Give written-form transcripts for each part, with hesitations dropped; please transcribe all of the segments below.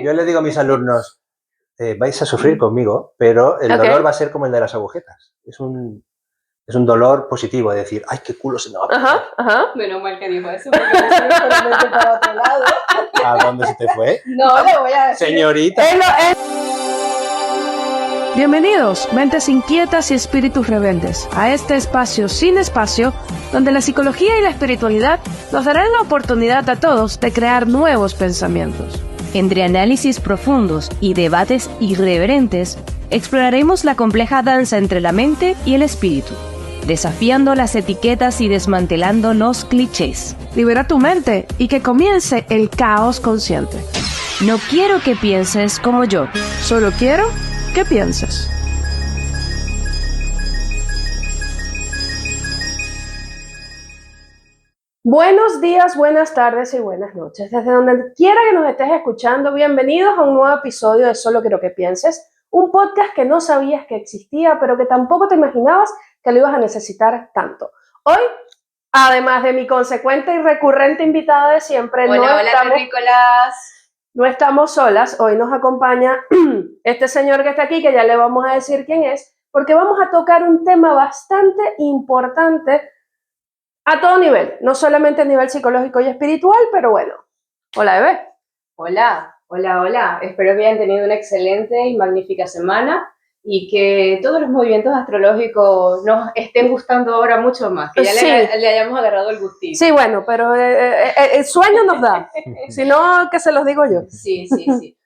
Yo le digo a mis alumnos, vais a sufrir conmigo, pero el dolor va a ser como el de las agujetas. Es un dolor positivo, de decir, ¡ay, qué culo se me va a poner! Ajá. Menos mal que dijo eso, porque me fui para otro lado. ¿A dónde se te fue? No, le voy a decir. Señorita. Bienvenidos, mentes inquietas y espíritus rebeldes, a este espacio sin espacio, donde la psicología y la espiritualidad nos darán la oportunidad a todos de crear nuevos pensamientos. Entre análisis profundos y debates irreverentes, exploraremos la compleja danza entre la mente y el espíritu, desafiando las etiquetas y desmantelando los clichés. Libera tu mente y que comience el caos consciente. No quiero que pienses como yo, solo quiero que pienses. Buenos días, buenas tardes y buenas noches. Desde donde quiera que nos estés escuchando, bienvenidos a un nuevo episodio de Solo Quiero que Pienses, un podcast que no sabías que existía, pero que tampoco te imaginabas que lo ibas a necesitar tanto. Hoy, además de mi consecuente y recurrente invitada de siempre, hola, terrícolas. No estamos solas, hoy nos acompaña este señor que está aquí, que ya le vamos a decir quién es, porque vamos a tocar un tema bastante importante a todo nivel, no solamente a nivel psicológico y espiritual, pero bueno. Hola, bebé. Hola. Espero que hayan tenido una excelente y magnífica semana y que todos los movimientos astrológicos nos estén gustando ahora mucho más, que ya le hayamos agarrado el gustito. Sí, bueno, pero el sueño nos da, si no, que se los digo yo. Sí.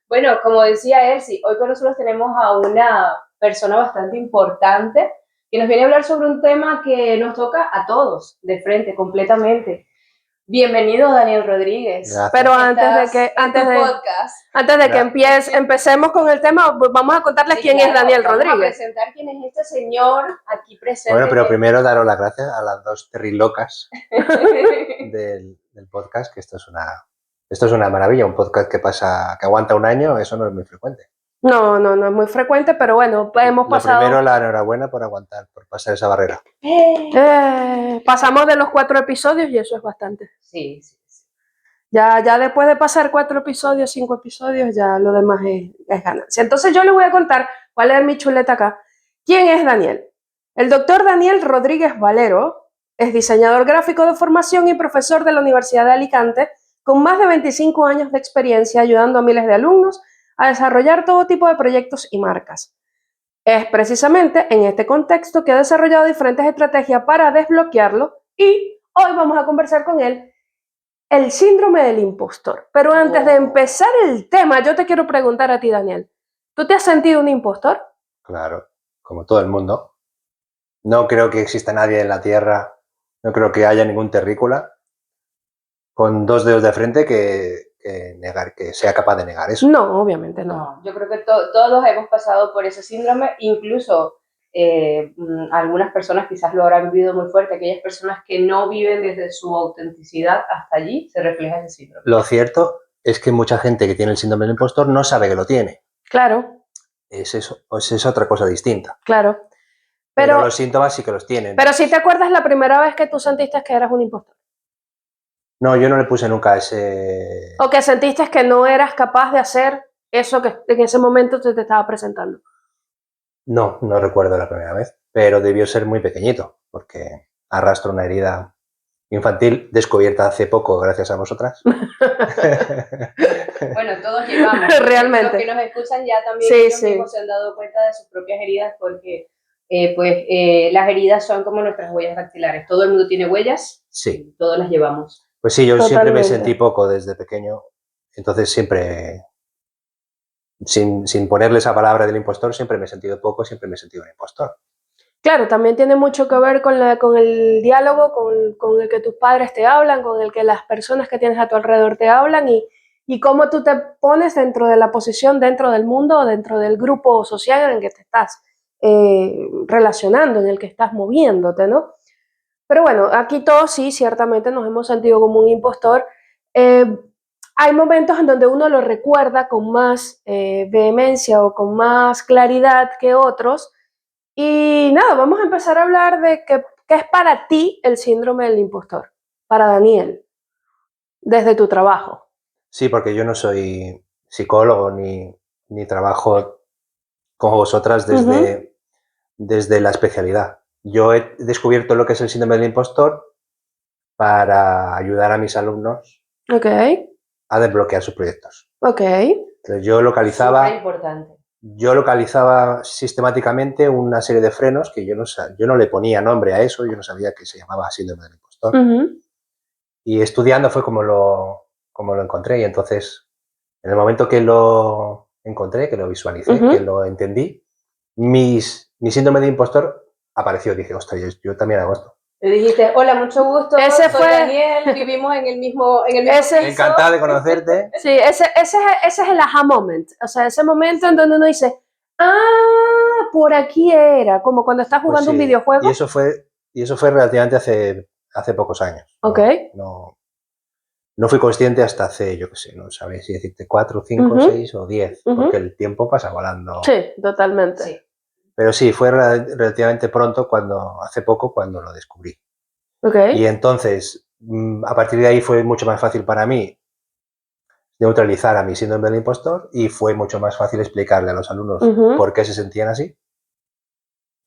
Bueno, como decía Elsie, hoy con nosotros tenemos a una persona bastante importante que nos viene a hablar sobre un tema que nos toca a todos, de frente, completamente. Bienvenido, Daniel Rodríguez. Gracias. Pero antes de que empecemos con el tema, vamos a contarles quién es Daniel Rodríguez. Vamos a presentar quién es este señor aquí presente. Bueno, pero primero daros las gracias a las dos terrilocas del podcast, que esto es una maravilla, un podcast que aguanta un año, eso no es muy frecuente. No es muy frecuente, pero bueno, hemos pasado... Primero, la enhorabuena por aguantar, por pasar esa barrera. Pasamos de los 4 episodios y eso es bastante. Sí. Ya después de pasar 4 episodios, 5 episodios, ya lo demás es ganancia. Entonces yo les voy a contar, voy a leer mi chuleta acá. ¿Quién es Daniel? El doctor Daniel Rodríguez Valero es diseñador gráfico de formación y profesor de la Universidad de Alicante, con más de 25 años de experiencia ayudando a miles de alumnos a desarrollar todo tipo de proyectos y marcas. Es precisamente en este contexto que ha desarrollado diferentes estrategias para desbloquearlo y hoy vamos a conversar con él el síndrome del impostor. Pero antes de empezar el tema, yo te quiero preguntar a ti, Daniel, ¿tú te has sentido un impostor? Claro, como todo el mundo. No creo que exista nadie en la Tierra, no creo que haya ningún terrícola con 2 dedos de frente que sea capaz de negar eso. No, obviamente no. Yo creo que todos hemos pasado por ese síndrome, incluso algunas personas quizás lo habrán vivido muy fuerte, aquellas personas que no viven desde su autenticidad hasta allí, se refleja ese síndrome. Lo cierto es que mucha gente que tiene el síndrome del impostor no sabe que lo tiene. Claro. Es otra cosa distinta. Claro. Pero los síntomas sí que los tienen. Pero si te acuerdas la primera vez que tú sentiste que eras un impostor. No, yo no le puse nunca ese... O que sentiste que no eras capaz de hacer eso que en ese momento te estaba presentando. No recuerdo la primera vez, pero debió ser muy pequeñito, porque arrastro una herida infantil descubierta hace poco gracias a vosotras. Bueno, todos llevamos. Realmente. Los que nos escuchan ya también ellos mismos se han dado cuenta de sus propias heridas porque las heridas son como nuestras huellas dactilares. Todo el mundo tiene huellas, sí. Todos las llevamos. Pues sí, yo siempre me sentí poco desde pequeño, entonces siempre, sin ponerle esa palabra del impostor, siempre me he sentido poco, siempre me he sentido un impostor. Claro, también tiene mucho que ver con el diálogo, con el que tus padres te hablan, con el que las personas que tienes a tu alrededor te hablan y cómo tú te pones dentro de la posición, dentro del mundo, dentro del grupo social en el que te estás relacionando, en el que estás moviéndote, ¿no? Pero bueno, aquí todos sí, ciertamente nos hemos sentido como un impostor. Hay momentos en donde uno lo recuerda con más vehemencia o con más claridad que otros. Y nada, vamos a empezar a hablar de qué es para ti el síndrome del impostor, para Daniel, desde tu trabajo. Sí, porque yo no soy psicólogo ni trabajo con vosotras desde la especialidad. Yo he descubierto lo que es el síndrome del impostor para ayudar a mis alumnos Ok, a desbloquear sus proyectos. ok. Entonces yo Superimportante. localizaba sistemáticamente una serie de frenos que yo no le ponía nombre a eso, yo no sabía que se llamaba síndrome del impostor. Ujú. Y estudiando fue como lo encontré. Y entonces, en el momento que lo encontré, que lo visualicé, que lo entendí, mi síndrome de impostor apareció. Dije, ostras, yo también hago esto. Le dijiste, hola, mucho gusto, Ese soy fue- Daniel, vivimos en el mismo Ese- piso. Encantado de conocerte. Sí, ese es el aha moment. O sea, ese momento en donde uno dice, ah, por aquí era, como cuando estás Pues jugando un sí, videojuego. y eso fue relativamente hace pocos años. Ok. No fui consciente hasta hace, yo qué sé, no sabría si decirte 4, 5, 6 o 10, porque el tiempo pasa volando. Sí, totalmente. Sí. Pero sí, fue relativamente pronto, hace poco, cuando lo descubrí. Ok. Y entonces, a partir de ahí fue mucho más fácil para mí neutralizar a mi síndrome del impostor y fue mucho más fácil explicarle a los alumnos por qué se sentían así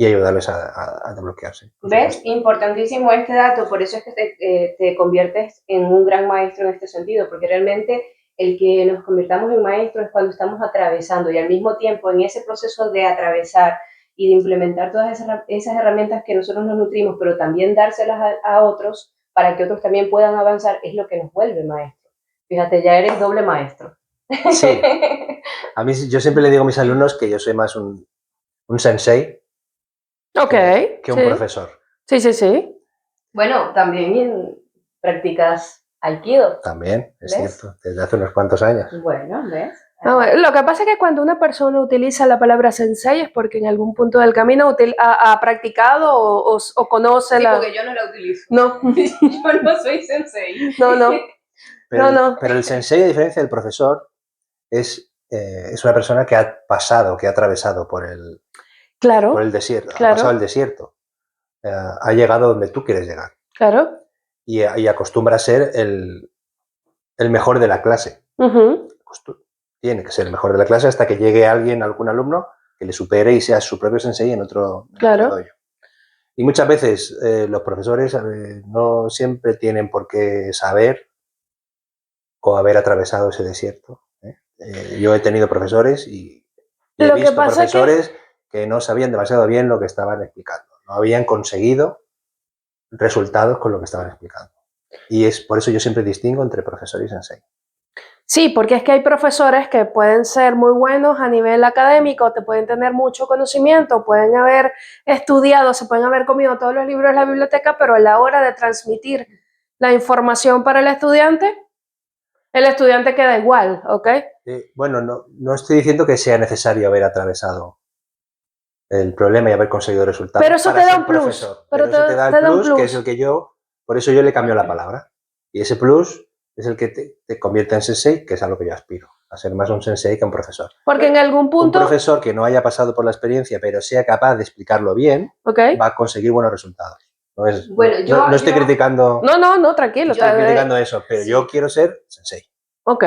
y ayudarles a desbloquearse. ¿Ves? Importantísimo este dato, por eso es que te conviertes en un gran maestro en este sentido, porque realmente el que nos convirtamos en maestros es cuando estamos atravesando y al mismo tiempo en ese proceso de atravesar y de implementar todas esas herramientas que nosotros nos nutrimos, pero también dárselas a otros para que otros también puedan avanzar, es lo que nos vuelve maestro. Fíjate, ya eres doble maestro. Sí. A mí, yo siempre le digo a mis alumnos que yo soy más un sensei que un profesor. Sí, sí, sí. Bueno, también practicas Aikido. También, es ¿Ves? cierto, desde hace unos cuantos años. Bueno, ¿ves? No, lo que pasa es que cuando una persona utiliza la palabra sensei es porque en algún punto del camino ha practicado o conoce Sí, la... porque yo no la utilizo. No, Yo no soy sensei. no. Pero el sensei, a diferencia del profesor, es una persona que ha pasado, que ha atravesado por el desierto, ha pasado el desierto, ha llegado donde tú quieres llegar Claro. y acostumbra a ser el mejor de la clase. Tiene que ser el mejor de la clase hasta que llegue algún alumno que le supere y sea su propio sensei en otro dojo. Y muchas veces los profesores no siempre tienen por qué saber o haber atravesado ese desierto. Yo he tenido profesores y he visto profesores que no sabían demasiado bien lo que estaban explicando. No habían conseguido resultados con lo que estaban explicando. Y es por eso yo siempre distingo entre profesor y sensei. Sí, porque es que hay profesores que pueden ser muy buenos a nivel académico, te pueden tener mucho conocimiento, pueden haber estudiado, se pueden haber comido todos los libros de la biblioteca, pero a la hora de transmitir la información para el estudiante queda igual, ¿ok? Bueno, no estoy diciendo que sea necesario haber atravesado el problema y haber conseguido resultados. Pero eso te da un plus. Pero eso te da el plus, que es el que por eso yo le cambio la palabra. Y ese plus es el que te convierte en sensei, que es a lo que yo aspiro, a ser más un sensei que un profesor. Porque en algún punto... Un profesor que no haya pasado por la experiencia, pero sea capaz de explicarlo bien, va a conseguir buenos resultados. No estoy criticando... No, tranquilo. No estoy criticando eso, pero yo quiero ser sensei. Ok.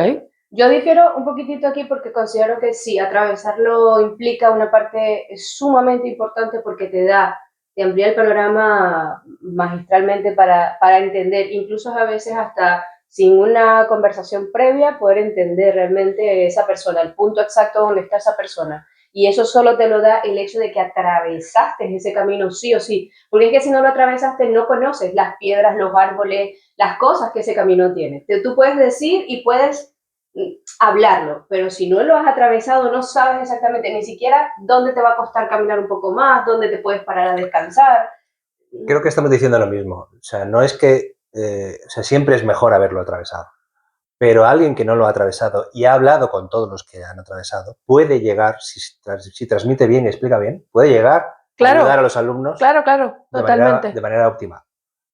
Yo difiero un poquitito aquí porque considero que sí, atravesarlo implica una parte sumamente importante porque te amplía el panorama magistralmente para entender, incluso a veces hasta sin una conversación previa, poder entender realmente esa persona, el punto exacto donde está esa persona. Y eso solo te lo da el hecho de que atravesaste ese camino sí o sí, porque es que si no lo atravesaste no conoces las piedras, los árboles, las cosas que ese camino tiene. Tú puedes decir y puedes hablarlo, pero si no lo has atravesado no sabes exactamente ni siquiera dónde te va a costar caminar un poco más, dónde te puedes parar a descansar. Creo que estamos diciendo lo mismo, o sea, no es que, siempre es mejor haberlo atravesado, pero alguien que no lo ha atravesado y ha hablado con todos los que han atravesado, puede llegar, si transmite bien y explica bien, puede llegar a ayudar a los alumnos totalmente. de manera óptima.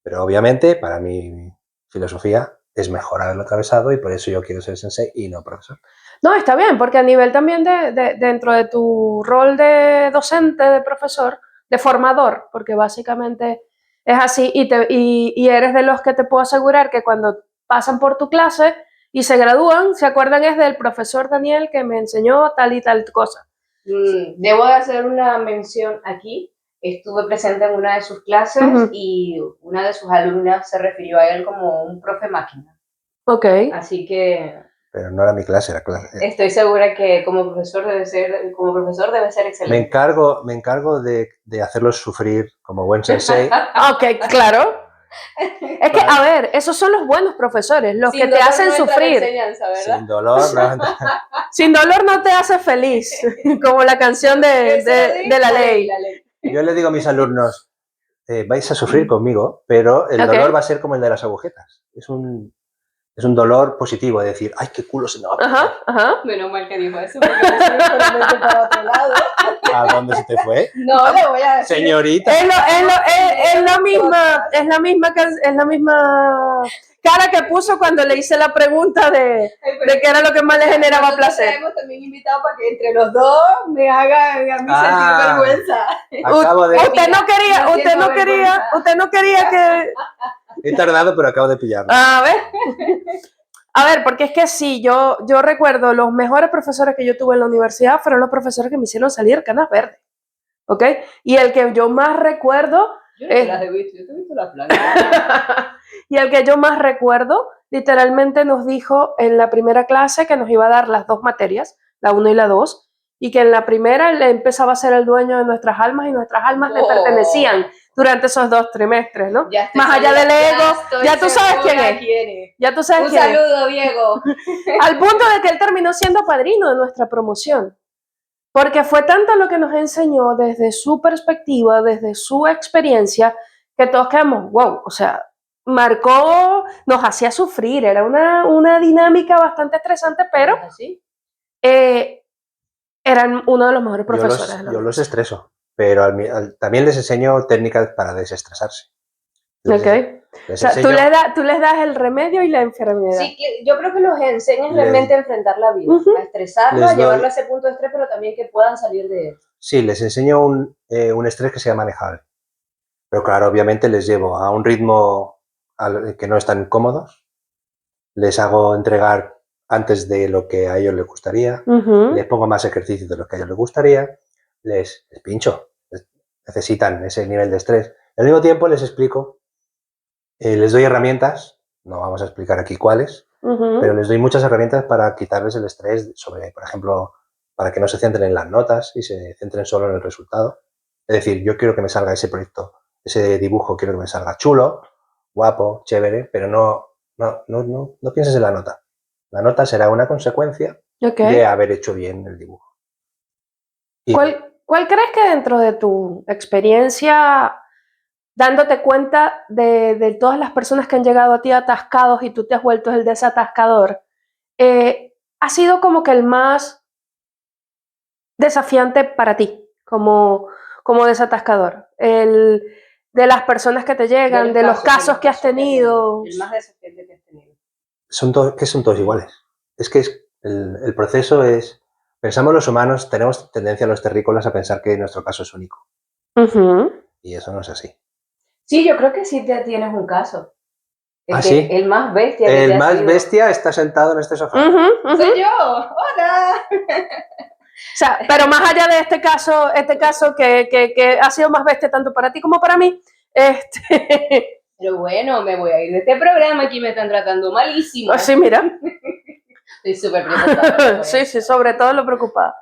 Pero obviamente, para mi filosofía, es mejor haberlo atravesado y por eso yo quiero ser sensei y no profesor. No, está bien, porque a nivel también dentro de tu rol de docente, de profesor, de formador, porque básicamente es así, y eres de los que te puedo asegurar que cuando pasan por tu clase y se gradúan, se acuerdan es del profesor Daniel que me enseñó tal y tal cosa. Debo de hacer una mención aquí. Estuve presente en una de sus clases y una de sus alumnas se refirió a él como un profe máquina. Ok. Así que Pero no era mi clase, era clase. estoy segura que como profesor debe ser excelente. Me encargo de hacerlos sufrir como buen sensei. Ok, claro. Es que, a ver, esos son los buenos profesores, los Sin que te dolor hacen no entra la sufrir. enseñanza, ¿verdad? Sin dolor, no. Sin dolor no te hace feliz, como la canción de la ley. Yo le digo a mis alumnos, vais a sufrir conmigo, pero el dolor va a ser como el de las agujetas. Es un dolor positivo, de decir, ay, qué culo se me va a poner. Ajá. Menos mal que dijo eso, porque me estoy corriendo para otro lado. ¿A dónde se te fue? No le voy a decir. Señorita. Es la misma cara que puso cuando le hice la pregunta de qué era lo que más le generaba placer. Hemos también invitado para que entre los dos me hagan a mí sentir vergüenza. Usted no quería que... He tardado, pero acabo de pillarlo. A ver, porque es que sí, yo recuerdo los mejores profesores que yo tuve en la universidad fueron los profesores que me hicieron salir canas verdes, ¿ok? Y el que yo más recuerdo... Yo no te las he visto, yo te he visto las planas. Y el que yo más recuerdo, literalmente nos dijo en la primera clase que nos iba a dar las dos materias, la 1 y la 2, y que en la primera él empezaba a ser el dueño de nuestras almas y nuestras almas le pertenecían durante esos 2 trimestres, ¿no? Más allá del ego, ya tú sabes quién es. Ya tú sabes quién es. Un saludo, Diego. Al punto de que él terminó siendo padrino de nuestra promoción. Porque fue tanto lo que nos enseñó desde su perspectiva, desde su experiencia, que todos quedamos, wow, o sea, marcó, nos hacía sufrir, era una dinámica bastante estresante, pero eran uno de los mejores profesores. Yo los estreso, pero también les enseño técnicas para desestresarse. Ok. O sea, tú les das el remedio y la enfermedad. Sí, yo creo que los enseñas realmente a enfrentar la vida, a estresarlo, a llevarlo a ese punto de estrés, pero también que puedan salir de él. Sí, les enseño un estrés que sea manejable. Pero claro, obviamente les llevo a un ritmo que no están cómodos, les hago entregar antes de lo que a ellos les gustaría, les pongo más ejercicios de lo que a ellos les gustaría, les pincho, necesitan ese nivel de estrés. Al mismo tiempo les explico, les doy herramientas, no vamos a explicar aquí cuáles, pero les doy muchas herramientas para quitarles el estrés sobre, por ejemplo, para que no se centren en las notas y se centren solo en el resultado. Es decir, yo quiero que me salga ese proyecto, ese dibujo, quiero que me salga chulo, guapo, chévere, pero no pienses en la nota. La nota será una consecuencia de haber hecho bien el dibujo. ¿Cuál crees que dentro de tu experiencia, dándote cuenta de todas las personas que han llegado a ti atascados y tú te has vuelto el desatascador, ha sido como que el más desafiante para ti como desatascador? De las personas que te llegan, de los casos que has tenido. El más desafiante que has tenido. Son todos iguales. Es que el proceso es... Pensamos los humanos, tenemos tendencia a los terrícolas a pensar que nuestro caso es único. Y eso no es así. Sí, yo creo que sí tienes un caso. ¿Sí? El más bestia. El más bestia está sentado en este sofá. ¡Soy yo! ¡Hola! O sea, pero más allá de este caso que ha sido más bestia tanto para ti como para mí, Pero bueno, me voy a ir de este programa, aquí me están tratando malísimo. Sí, mira. Estoy súper preocupada. Sí, sobre todo lo preocupada.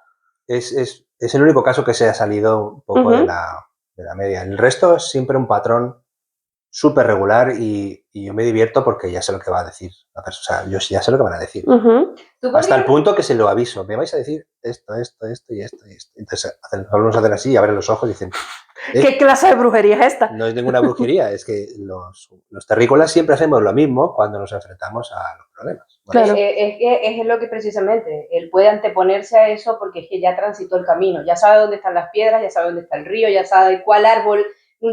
Es el único caso que se ha salido un poco de la media. El resto es siempre un patrón súper regular y yo me divierto porque ya sé lo que va a decir la persona. O sea, yo ya sé lo que van a decir. Hasta el punto que se lo aviso. Me vais a decir esto y esto. Entonces los alumnos hacen así, abren los ojos y dicen... ¿Qué clase de brujería es esta? No es ninguna brujería, es que los terrícolas siempre hacemos lo mismo cuando nos enfrentamos a los problemas. Claro. Es lo que precisamente, él puede anteponerse a eso porque es que ya transitó el camino, ya sabe dónde están las piedras, ya sabe dónde está el río, ya sabe cuál árbol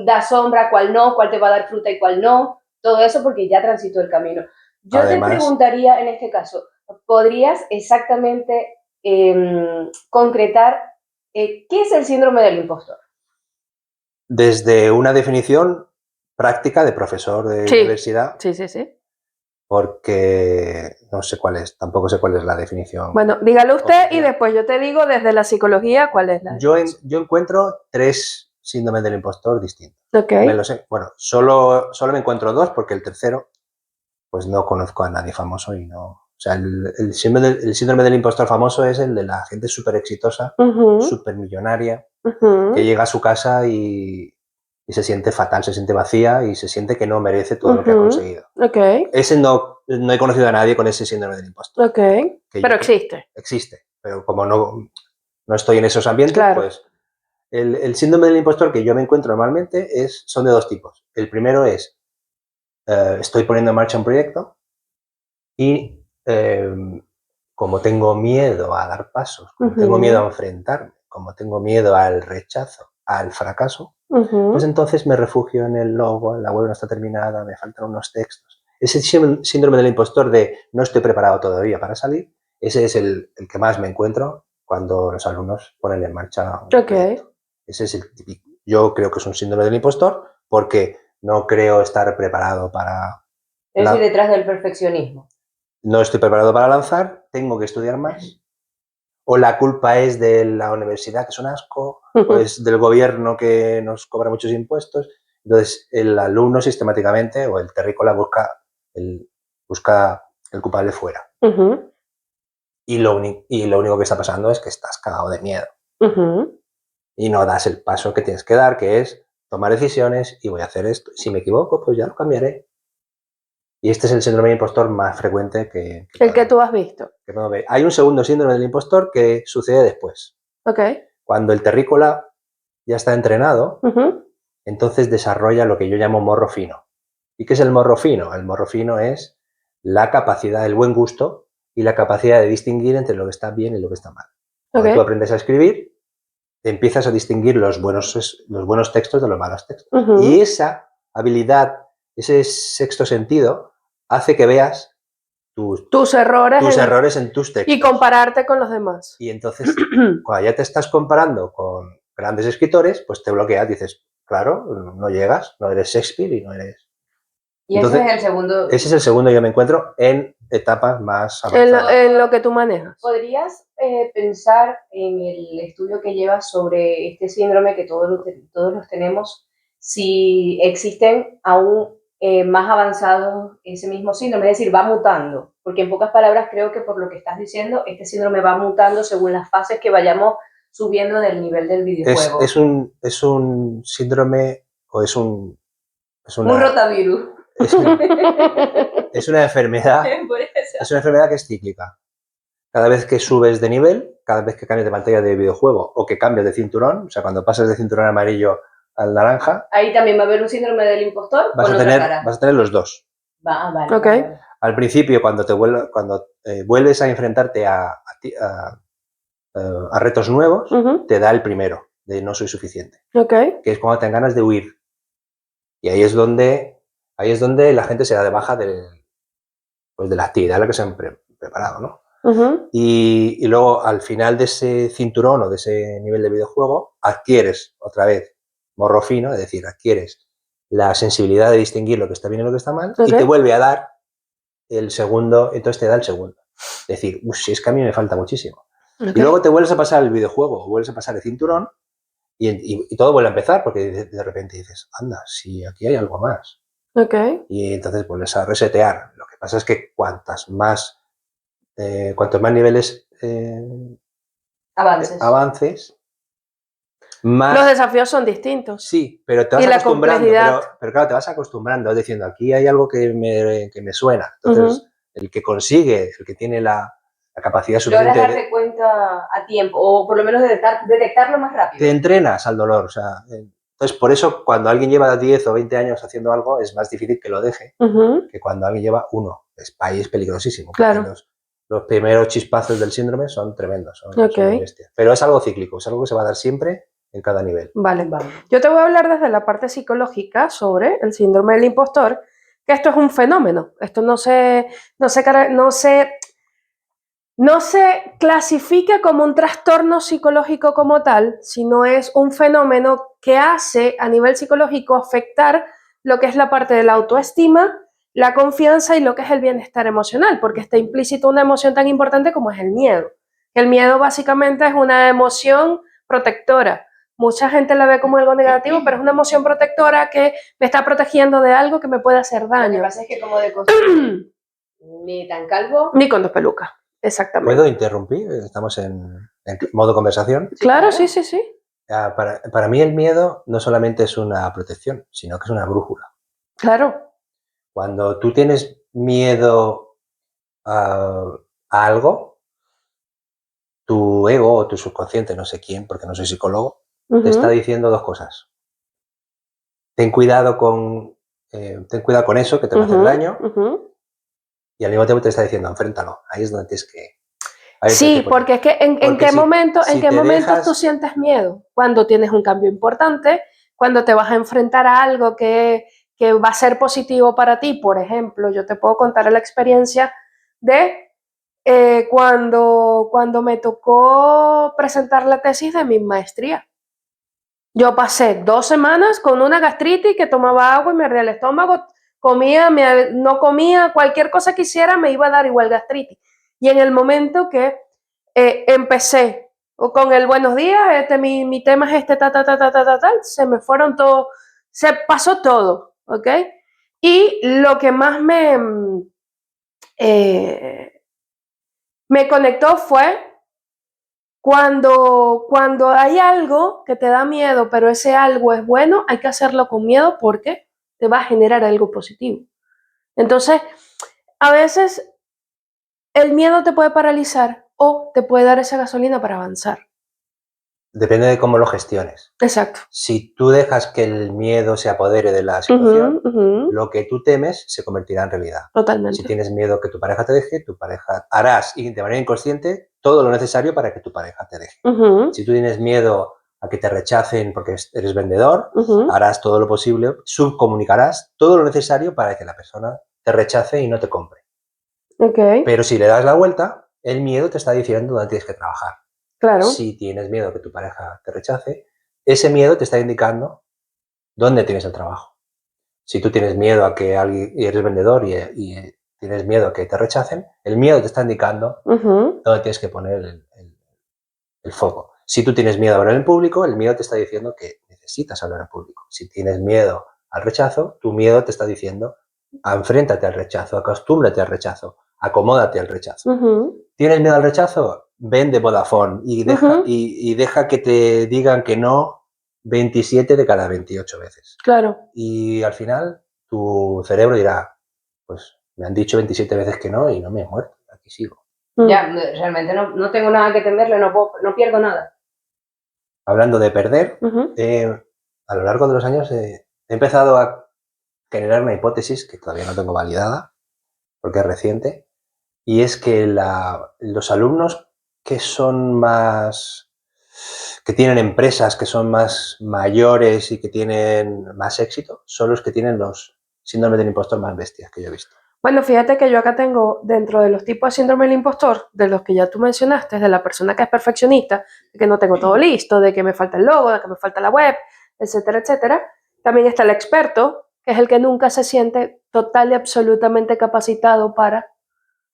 da sombra, cuál no, cuál te va a dar fruta y cuál no, todo eso porque ya transitó el camino. Yo además, te preguntaría en este caso, ¿podrías exactamente concretar qué es el síndrome del impostor? Desde una definición práctica de profesor de universidad. Sí. porque no sé cuál es, tampoco sé cuál es la definición. Bueno, dígalo usted y Oficial. después yo te digo desde la psicología cuál es la Yo definición. encuentro 3 síndromes del impostor distintos. Ok. Me lo sé. Bueno, solo me encuentro 2 porque el tercero, pues no conozco a nadie famoso y no. O sea, el síndrome del impostor famoso es el de la gente súper exitosa, Ujú, súper millonaria, ujú, que llega a su casa y se siente fatal, se siente vacía y se siente que no merece todo lo que ha ujú. conseguido. Ok, Ese no he conocido a nadie con ese síndrome del impostor. ok. Que Pero yo- existe. Existe, pero como no estoy en esos ambientes, Claro. pues el síndrome del impostor que yo me encuentro normalmente son de 2 tipos. El primero es, estoy poniendo en marcha un proyecto y como tengo miedo a dar pasos, como tengo miedo a enfrentarme, como tengo miedo al rechazo, al fracaso, Ujú. pues entonces me refugio en el logo, la web no está terminada, me faltan unos textos. Ese síndrome del impostor de no estoy preparado todavía para salir, ese es el que más me encuentro cuando los alumnos ponen en marcha un Ok. proyecto. Ese es el típico. Yo creo que es un síndrome del impostor porque no creo estar preparado para... Es decir, detrás del perfeccionismo. No estoy preparado para lanzar, tengo que estudiar más. O la culpa es de la universidad, que es un asco, o es del gobierno que nos cobra muchos impuestos. Entonces, el alumno sistemáticamente, o el terrícola, busca el culpable fuera. Ujú, Y lo único que está pasando es que estás cagado de miedo. ujú. Y no das el paso que tienes que dar, que es tomar decisiones y voy a hacer esto. Si me equivoco, pues ya lo cambiaré. Y este es el síndrome del impostor más frecuente que El que tú has visto. podemos ver. Hay un segundo síndrome del impostor que sucede después. Ok. Cuando el terrícola ya está entrenado, Ujú. entonces desarrolla lo que yo llamo morro fino. ¿Y qué es el morro fino? El morro fino es la capacidad, el buen gusto y la capacidad de distinguir entre lo que está bien y lo que está mal. Cuando Ok. tú aprendes a escribir, empiezas a distinguir los buenos textos de los malos textos. Ujú. Y esa habilidad, ese sexto sentido, hace que veas Tus errores errores en tus textos. y compararte con los demás. Y entonces, cuando ya te estás comparando con grandes escritores, pues te bloqueas, dices, claro, no llegas, no eres Shakespeare y no eres... Y Entonces, ese es el segundo. ese es el segundo que me encuentro en etapas más avanzadas. En lo que tú manejas. ¿Podrías pensar en el estudio que llevas sobre este síndrome que todos los tenemos, si existen aún más avanzados ese mismo síndrome? Es decir, va mutando. Porque en pocas palabras creo que por lo que estás diciendo, este síndrome va mutando según las fases que vayamos subiendo del nivel del videojuego. Es un síndrome o es Un una, rotavirus. es una enfermedad, Por eso. es una enfermedad que es cíclica. Cada vez que subes de nivel, cada vez que cambias de pantalla de videojuego o que cambias de cinturón, o sea, cuando pasas de cinturón amarillo al naranja, Ahí también va a haber un síndrome del impostor vas con a otra tener cara. los dos. Vale, Ok. vale. Al principio, cuando vuelves a enfrentarte a retos nuevos, Ujú. te da el primero, de no soy suficiente, Ok. que es cuando te dan ganas de huir. Y ahí es donde la gente se da de baja de la actividad a la que se han preparado, ¿no? Ujú. Y luego, al final de ese cinturón o de ese nivel de videojuego, adquieres otra vez morro fino, es decir, adquieres la sensibilidad de distinguir lo que está bien y lo que está mal, Ok. y te vuelve a dar el segundo, entonces te da el segundo. Es decir, si es que a mí me falta muchísimo. Ok. Y luego te vuelves a pasar el videojuego, vuelves a pasar el cinturón y todo vuelve a empezar porque de repente dices, anda, si aquí hay algo más. Ok. Y entonces vuelves a resetear. Lo que pasa es que cuantos más niveles avances, más... Los desafíos son distintos. Sí, pero te vas Y la acostumbrando. complejidad. Pero claro, te vas acostumbrando, diciendo, aquí hay algo que me suena. Entonces, el que consigue, el que tiene la capacidad Logras suficiente, darte cuenta a tiempo, o por lo menos detectarlo más rápido. te entrenas al dolor. O sea, entonces, por eso, cuando alguien lleva 10 o 20 años haciendo algo, es más difícil que lo deje Ujú. que cuando alguien lleva uno. Ahí es peligrosísimo. Claro. Porque los primeros chispazos del síndrome son tremendos, son Ok. muy bestias. Pero es algo cíclico, es algo que se va a dar siempre en cada nivel. Vale. Yo te voy a hablar desde la parte psicológica sobre el síndrome del impostor, que esto es un fenómeno. Esto no se clasifica como un trastorno psicológico como tal, sino es un fenómeno que hace a nivel psicológico afectar lo que es la parte de la autoestima la confianza y lo que es el bienestar emocional, porque está implícito una emoción tan importante como es el miedo. El miedo básicamente es una emoción protectora. Mucha gente la ve como algo negativo, pero es una emoción protectora que me está protegiendo de algo que me puede hacer Lo que daño. pasa es que como de costumbre, ni tan calvo. Ni con 2 pelucas, exactamente. ¿Puedo interrumpir? Estamos en modo conversación. Sí, Claro, claro. sí. Para mí el miedo no solamente es una protección, sino que es una brújula. Claro. Cuando tú tienes miedo a algo, tu ego o tu subconsciente, no sé quién, porque no soy psicólogo, te está diciendo 2 cosas. Ten cuidado con eso, que te va a hacer daño, y al mismo tiempo te está diciendo, enfréntalo. Ahí es donde tienes que... Sí, porque es que ¿en porque qué momentos si te momentos tú dejas- sientes miedo? Cuando tienes un cambio importante, cuando te vas a enfrentar a algo que va a ser positivo para ti. Por ejemplo, yo te puedo contar la experiencia de cuando me tocó presentar la tesis de mi maestría. Yo pasé 2 semanas con una gastritis que tomaba agua y me ardía el estómago, no comía, cualquier cosa que hiciera me iba a dar igual gastritis. Y en el momento que empecé con el buenos días, mi tema es tal, se me fueron todo, se pasó todo, ¿ok? Y lo que más me conectó fue cuando hay algo que te da miedo, pero ese algo es bueno, hay que hacerlo con miedo porque te va a generar algo positivo. Entonces, a veces el miedo te puede paralizar o te puede dar esa gasolina para avanzar. Depende de cómo lo gestiones. Exacto. Si tú dejas que el miedo se apodere de la situación, lo que tú temes se convertirá en realidad. Totalmente. Si tienes miedo que tu pareja te deje, tu pareja harás y de manera inconsciente todo lo necesario para que tu pareja te deje. Si tú tienes miedo a que te rechacen porque eres vendedor, harás todo lo posible, subcomunicarás todo lo necesario para que la persona te rechace y no te compre. Okay. Pero si le das la vuelta, el miedo te está diciendo dónde tienes que trabajar. Claro. Si tienes miedo a que tu pareja te rechace, ese miedo te está indicando dónde tienes el trabajo. Si tú tienes miedo a que alguien, y eres vendedor y tienes miedo a que te rechacen, el miedo te está indicando dónde tienes que poner el foco. Si tú tienes miedo a hablar en público, el miedo te está diciendo que necesitas hablar en público. Si tienes miedo al rechazo, tu miedo te está diciendo enfréntate al rechazo, acostúmbrate al rechazo, acomódate al rechazo. ¿Tienes miedo al rechazo? Vende Vodafone y deja que te digan que no 27 de cada 28 veces. Claro. Y al final tu cerebro dirá, pues me han dicho 27 veces que no y no me he muerto, aquí sigo. Ya, realmente no tengo nada que temerle, no pierdo nada. Hablando de perder, a lo largo de los años he empezado a generar una hipótesis que todavía no tengo validada, porque es reciente, y es que los alumnos que son que tienen empresas, que son más mayores y que tienen más éxito, son los que tienen los síndromes del impostor más bestias que yo he visto. Bueno, fíjate que yo acá tengo, dentro de los tipos de síndrome del impostor, de los que ya tú mencionaste, de la persona que es perfeccionista, de que no tengo todo listo, de que me falta el logo, de que me falta la web, etcétera, etcétera. También está el experto, que es el que nunca se siente total y absolutamente capacitado para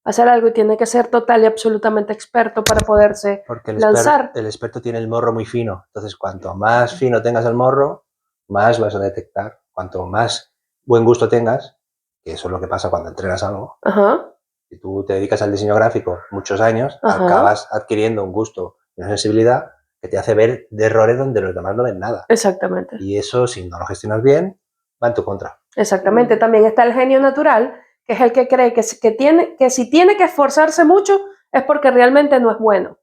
hacer algo y tiene que ser total y absolutamente experto para poderse Porque lanzar. el experto tiene el morro muy fino. Entonces, cuanto más fino tengas el morro, más vas a detectar. Cuanto más buen gusto tengas, que eso es lo que pasa cuando entrenas algo. Ajá. Si tú te dedicas al diseño gráfico muchos años, acabas adquiriendo un gusto y una sensibilidad que te hace ver de errores donde los demás no ven nada. Exactamente. Y eso, si no lo gestionas bien, va en tu contra. Exactamente. También está el genio natural, que es el que cree que si tiene que esforzarse mucho es porque realmente no es bueno.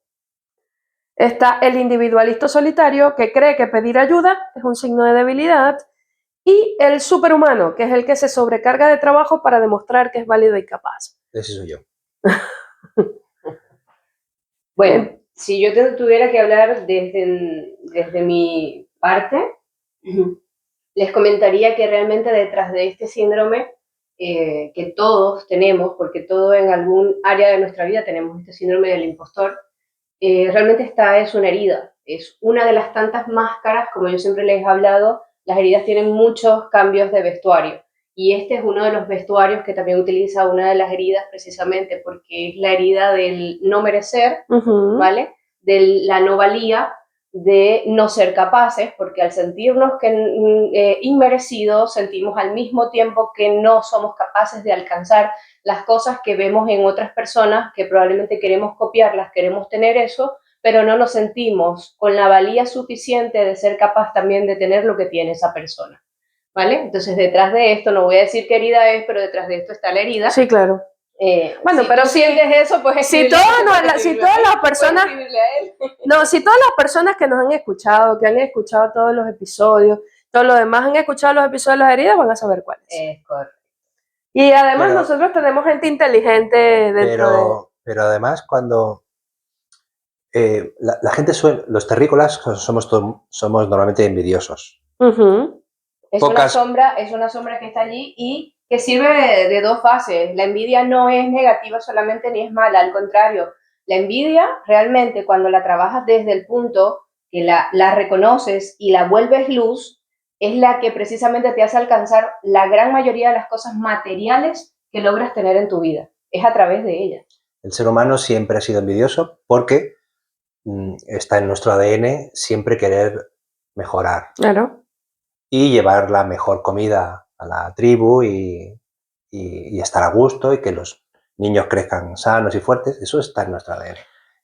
Está el individualista solitario, que cree que pedir ayuda es un signo de debilidad. Y el superhumano, que es el que se sobrecarga de trabajo para demostrar que es válido y capaz. Ese soy yo. Bueno, si yo tuviera que hablar desde mi parte, les comentaría que realmente detrás de este síndrome que todos tenemos, porque todos en algún área de nuestra vida tenemos este síndrome del impostor, realmente es una herida, es una de las tantas máscaras, como yo siempre les he hablado, las heridas tienen muchos cambios de vestuario y este es uno de los vestuarios que también utiliza una de las heridas precisamente porque es la herida del no merecer, ¿vale? De la no valía, de no ser capaces, porque al sentirnos inmerecidos, sentimos al mismo tiempo que no somos capaces de alcanzar las cosas que vemos en otras personas, que probablemente queremos copiarlas, queremos tener eso, pero no nos sentimos con la valía suficiente de ser capaz también de tener lo que tiene esa persona, ¿vale? Entonces, detrás de esto, no voy a decir qué herida es, pero detrás de esto está la herida. Sí, claro. Bueno, si pero si sientes eso, pues si todas las personas, no, si todas las personas que nos han escuchado, que han escuchado todos los episodios, todos los demás han escuchado los episodios de las heridas, van a saber cuáles. Es correcto. Y además nosotros tenemos gente inteligente dentro pero además cuando la gente los terrícolas somos normalmente envidiosos. Es una sombra que está allí y que sirve de dos fases. La envidia no es negativa solamente ni es mala, al contrario. La envidia realmente cuando la trabajas desde el punto que la reconoces y la vuelves luz, es la que precisamente te hace alcanzar la gran mayoría de las cosas materiales que logras tener en tu vida. Es a través de ella. El ser humano siempre ha sido envidioso porque está en nuestro ADN siempre querer mejorar. Claro. Y llevar la mejor comida a la tribu y estar a gusto y que los niños crezcan sanos y fuertes, eso está en nuestro ADN.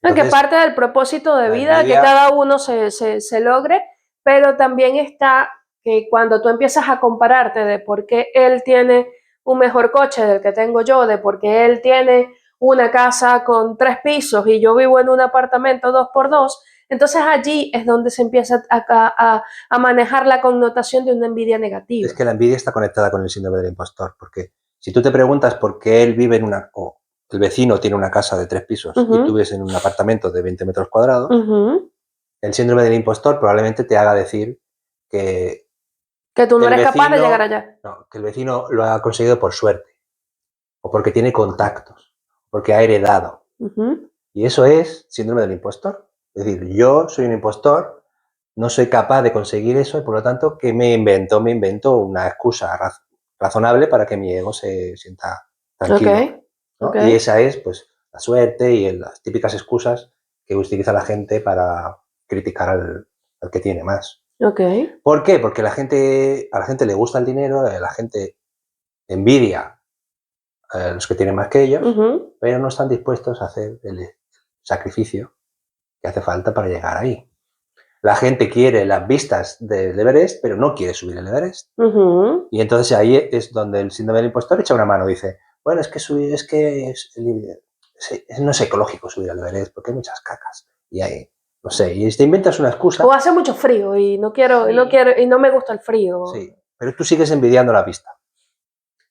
Entonces, que parte del propósito de vida que cada uno se logre, pero también está que cuando tú empiezas a compararte de por qué él tiene un mejor coche del que tengo yo, de por qué él tiene una casa con 3 pisos y yo vivo en un apartamento 2x2, entonces allí es donde se empieza a manejar la connotación de una envidia negativa. Es que la envidia está conectada con el síndrome del impostor, porque si tú te preguntas por qué él vive o el vecino tiene una casa de 3 pisos y tú vives en un apartamento de 20 metros cuadrados, el síndrome del impostor probablemente te haga decir que tú no eres capaz de llegar allá. No, que el vecino lo ha conseguido por suerte, o porque tiene contactos, porque ha heredado. Y eso es síndrome del impostor. Es decir, yo soy un impostor, no soy capaz de conseguir eso y por lo tanto, ¿qué me invento? Me invento una excusa razonable para que mi ego se sienta tranquilo. ¿No? Y esa es pues la suerte y las típicas excusas que utiliza la gente para criticar al que tiene más. ¿Por qué? Porque a la gente le gusta el dinero, la gente envidia a los que tienen más que ellos, pero no están dispuestos a hacer el sacrificio que hace falta para llegar ahí. La gente quiere las vistas del Everest, pero no quiere subir el Everest. Y entonces ahí es donde el síndrome del impostor echa una mano. Dice, bueno, es que no es ecológico subir al Everest porque hay muchas cacas. Y hay, no sé, y te inventas una excusa. O hace mucho frío y no quiero, y no me gusta el frío. Sí, pero tú sigues envidiando la vista.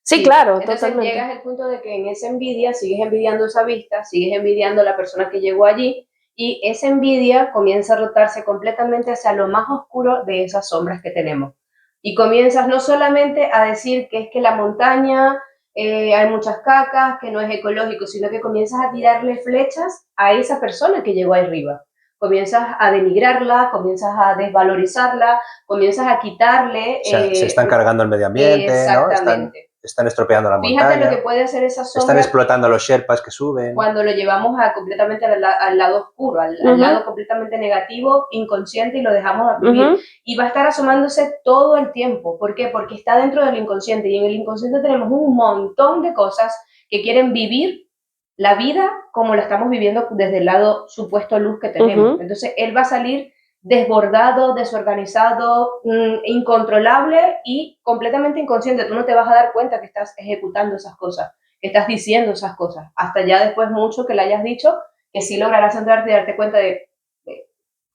Sí, claro, entonces totalmente. llegas al punto de que en esa envidia sigues envidiando esa vista, sigues envidiando a la persona que llegó allí y esa envidia comienza a rotarse completamente hacia lo más oscuro de esas sombras que tenemos. Y comienzas no solamente a decir que es que la montaña hay muchas cacas, que no es ecológico, sino que comienzas a tirarle flechas a esa persona que llegó ahí arriba. Comienzas a denigrarla, comienzas a desvalorizarla, comienzas a quitarle... se están cargando el medio ambiente, exactamente. ¿no? Están estropeando la montaña. Fíjate lo que puede hacer esa sombra. Están explotando a los sherpas que suben. Cuando lo llevamos completamente al lado oscuro, al lado completamente negativo, inconsciente y lo dejamos vivir. Y va a estar asomándose todo el tiempo. ¿Por qué? Porque está dentro del inconsciente y en el inconsciente tenemos un montón de cosas que quieren vivir la vida como la estamos viviendo desde el lado supuesto luz que tenemos. Entonces él va a salir desbordado, desorganizado, incontrolable y completamente inconsciente. Tú no te vas a dar cuenta que estás ejecutando esas cosas, que estás diciendo esas cosas, hasta ya después mucho que le hayas dicho, que sí lograrás centrarte y darte cuenta de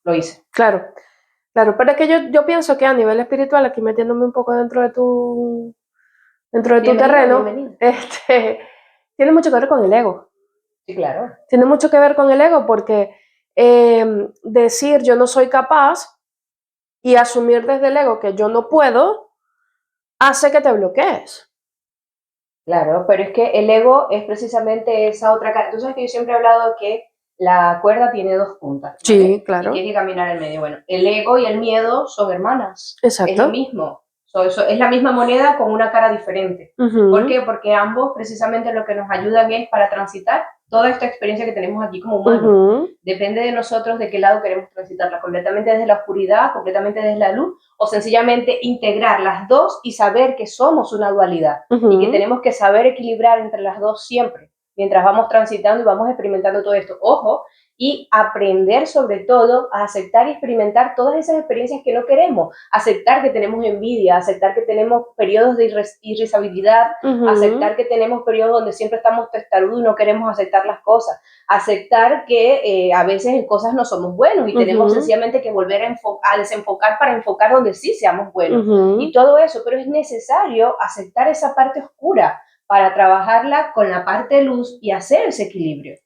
lo hice. Claro, pero es que yo pienso que a nivel espiritual, aquí metiéndome un poco dentro de tu terreno, tiene mucho que ver con el ego. Sí, claro. Tiene mucho que ver con el ego porque decir yo no soy capaz y asumir desde el ego que yo no puedo hace que te bloquees. Claro, pero es que el ego es precisamente esa otra cara. Tú sabes que yo siempre he hablado que la cuerda tiene 2 puntas. ¿Vale? Sí, claro. Y tiene que caminar en medio. Bueno, el ego y el miedo son hermanas. Exacto. Es lo mismo. Eso es la misma moneda con una cara diferente. ¿Por qué? Porque ambos precisamente lo que nos ayudan es para transitar toda esta experiencia que tenemos aquí como humanos. Depende de nosotros de qué lado queremos transitarla, completamente desde la oscuridad, completamente desde la luz, o sencillamente integrar las dos y saber que somos una dualidad y que tenemos que saber equilibrar entre las dos siempre, mientras vamos transitando y vamos experimentando todo esto. Ojo, y aprender sobre todo a aceptar y experimentar todas esas experiencias que no queremos, aceptar que tenemos envidia, aceptar que tenemos periodos de irritabilidad, aceptar que tenemos periodos donde siempre estamos testarudos y no queremos aceptar las cosas, aceptar que a veces en cosas no somos buenos y tenemos sencillamente que volver a desenfocar para enfocar donde sí seamos buenos y todo eso, pero es necesario aceptar esa parte oscura para trabajarla con la parte de luz y hacer ese equilibrio.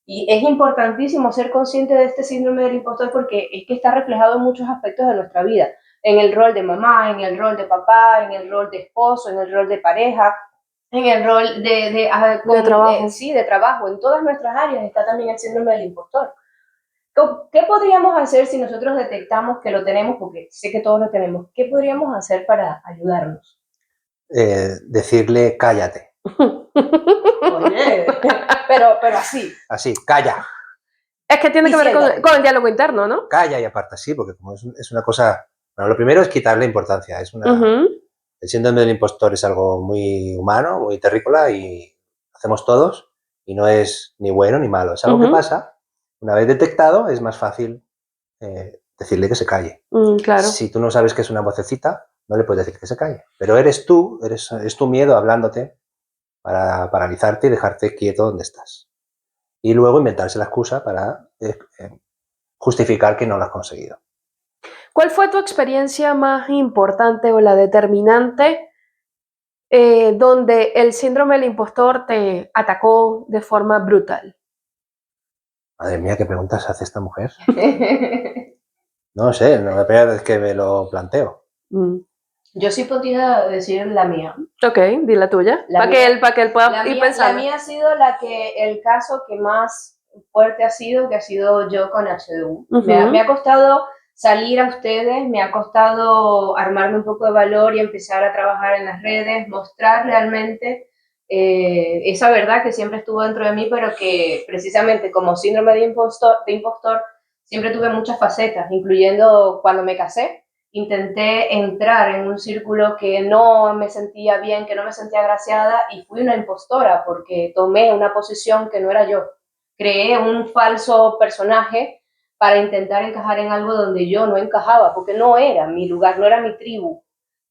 Y es importantísimo ser consciente de este síndrome del impostor porque es que está reflejado en muchos aspectos de nuestra vida, en el rol de mamá, en el rol de papá, en el rol de esposo, en el rol de pareja, en el rol de trabajo. de trabajo, en todas nuestras áreas está también el síndrome del impostor. ¿Qué podríamos hacer si nosotros detectamos que lo tenemos? Porque sé que todos lo tenemos. ¿Qué podríamos hacer para ayudarnos? Decirle cállate. Oye, pero así. Así, calla. Es que tiene que ver con el diálogo interno, ¿no? Calla y aparta, sí, porque como es una cosa... Bueno, lo primero es quitarle importancia. El síndrome del impostor es algo muy humano, muy terrícola y hacemos todos y no es ni bueno ni malo. Es algo que pasa. Una vez detectado es más fácil decirle que se calle. Claro. Si tú no sabes que es una vocecita, no le puedes decir que se calle. Pero eres tú, es tu miedo hablándote para paralizarte y dejarte quieto donde estás. Y luego inventarse la excusa para justificar que no lo has conseguido. ¿Cuál fue tu experiencia más importante o la determinante donde el síndrome del impostor te atacó de forma brutal? Madre mía, ¿qué preguntas hace esta mujer? No sé, no es la primera vez que me lo planteo. Yo sí podría decir la mía. Ok, di la tuya. Para que él pueda ir pensando. La mía ha sido el caso que más fuerte ha sido yo con HDU. Me ha costado salir a ustedes, me ha costado armarme un poco de valor y empezar a trabajar en las redes, mostrar realmente esa verdad que siempre estuvo dentro de mí, pero que precisamente como síndrome de impostor siempre tuve muchas facetas, incluyendo cuando me casé. Intenté entrar en un círculo que no me sentía bien, que no me sentía agraciada y fui una impostora porque tomé una posición que no era yo. Creé un falso personaje para intentar encajar en algo donde yo no encajaba, porque no era mi lugar, no era mi tribu.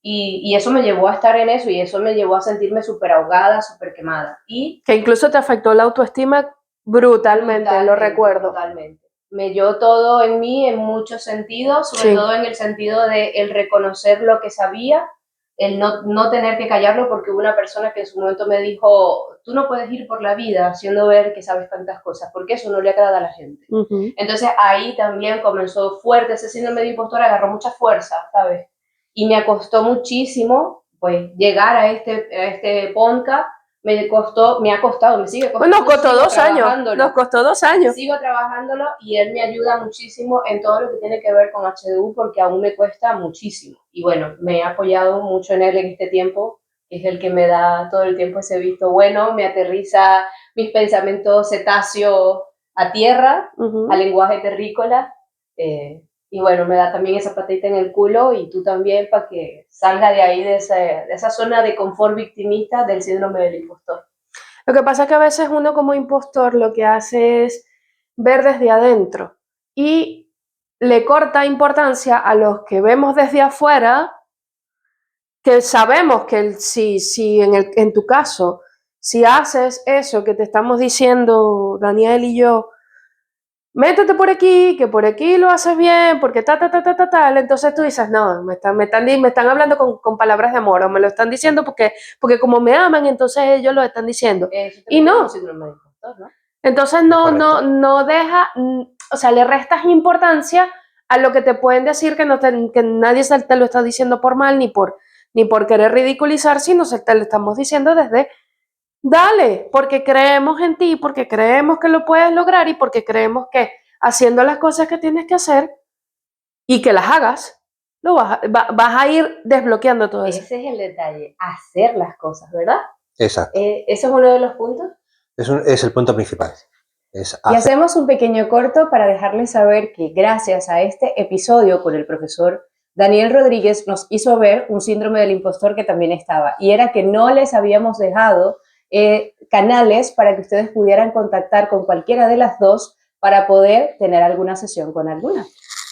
Y eso me llevó a estar en eso y eso me llevó a sentirme súper ahogada, súper quemada. Y que incluso te afectó la autoestima brutalmente, lo recuerdo. Totalmente. Me dio todo en mí en muchos sentidos, sobre todo en el sentido de el reconocer lo que sabía, el no tener que callarlo, porque hubo una persona que en su momento me dijo, tú no puedes ir por la vida haciendo ver que sabes tantas cosas, porque eso no le agrada a la gente. Entonces ahí también comenzó fuerte, ese síndrome de impostor agarró mucha fuerza, ¿sabes? Y me costó muchísimo, pues, llegar a este podcast. Me sigue costando. Nos costó 2 años. Nos costó 2 años. Sigo trabajándolo y él me ayuda muchísimo en todo lo que tiene que ver con HDU porque aún me cuesta muchísimo. Y bueno, me he apoyado mucho en él en este tiempo, que es el que me da todo el tiempo ese visto bueno, me aterriza mis pensamientos cetáceos a tierra, al lenguaje terrícola. Y bueno, me da también esa patita en el culo y tú también para que salga de ahí, de esa zona de confort victimista del síndrome del impostor. Lo que pasa es que a veces uno como impostor lo que hace es ver desde adentro y le corta importancia a los que vemos desde afuera, que sabemos que si en tu caso, si haces eso que te estamos diciendo Daniel y yo, métete por aquí, que por aquí lo haces bien, porque tal. Entonces tú dices, no, me están hablando con palabras de amor, o me lo están diciendo porque como me aman, entonces ellos lo están diciendo. Y no. Entonces no deja, o sea, le restas importancia a lo que te pueden decir que nadie te lo está diciendo por mal, ni por querer ridiculizar, sino te lo estamos diciendo desde... Dale, porque creemos en ti, porque creemos que lo puedes lograr y porque creemos que haciendo las cosas que tienes que hacer y que las hagas, vas a ir desbloqueando todo eso. Ese es el detalle, hacer las cosas, ¿verdad? Exacto. Ese es uno de los puntos. Es el punto principal. Es Y hacer. hacemos un pequeño corto para dejarles saber que gracias a este episodio con el profesor Daniel Rodríguez nos hizo ver un síndrome del impostor que también estaba, y era que no les habíamos dejado canales para que ustedes pudieran contactar con cualquiera de las dos para poder tener alguna sesión con alguna.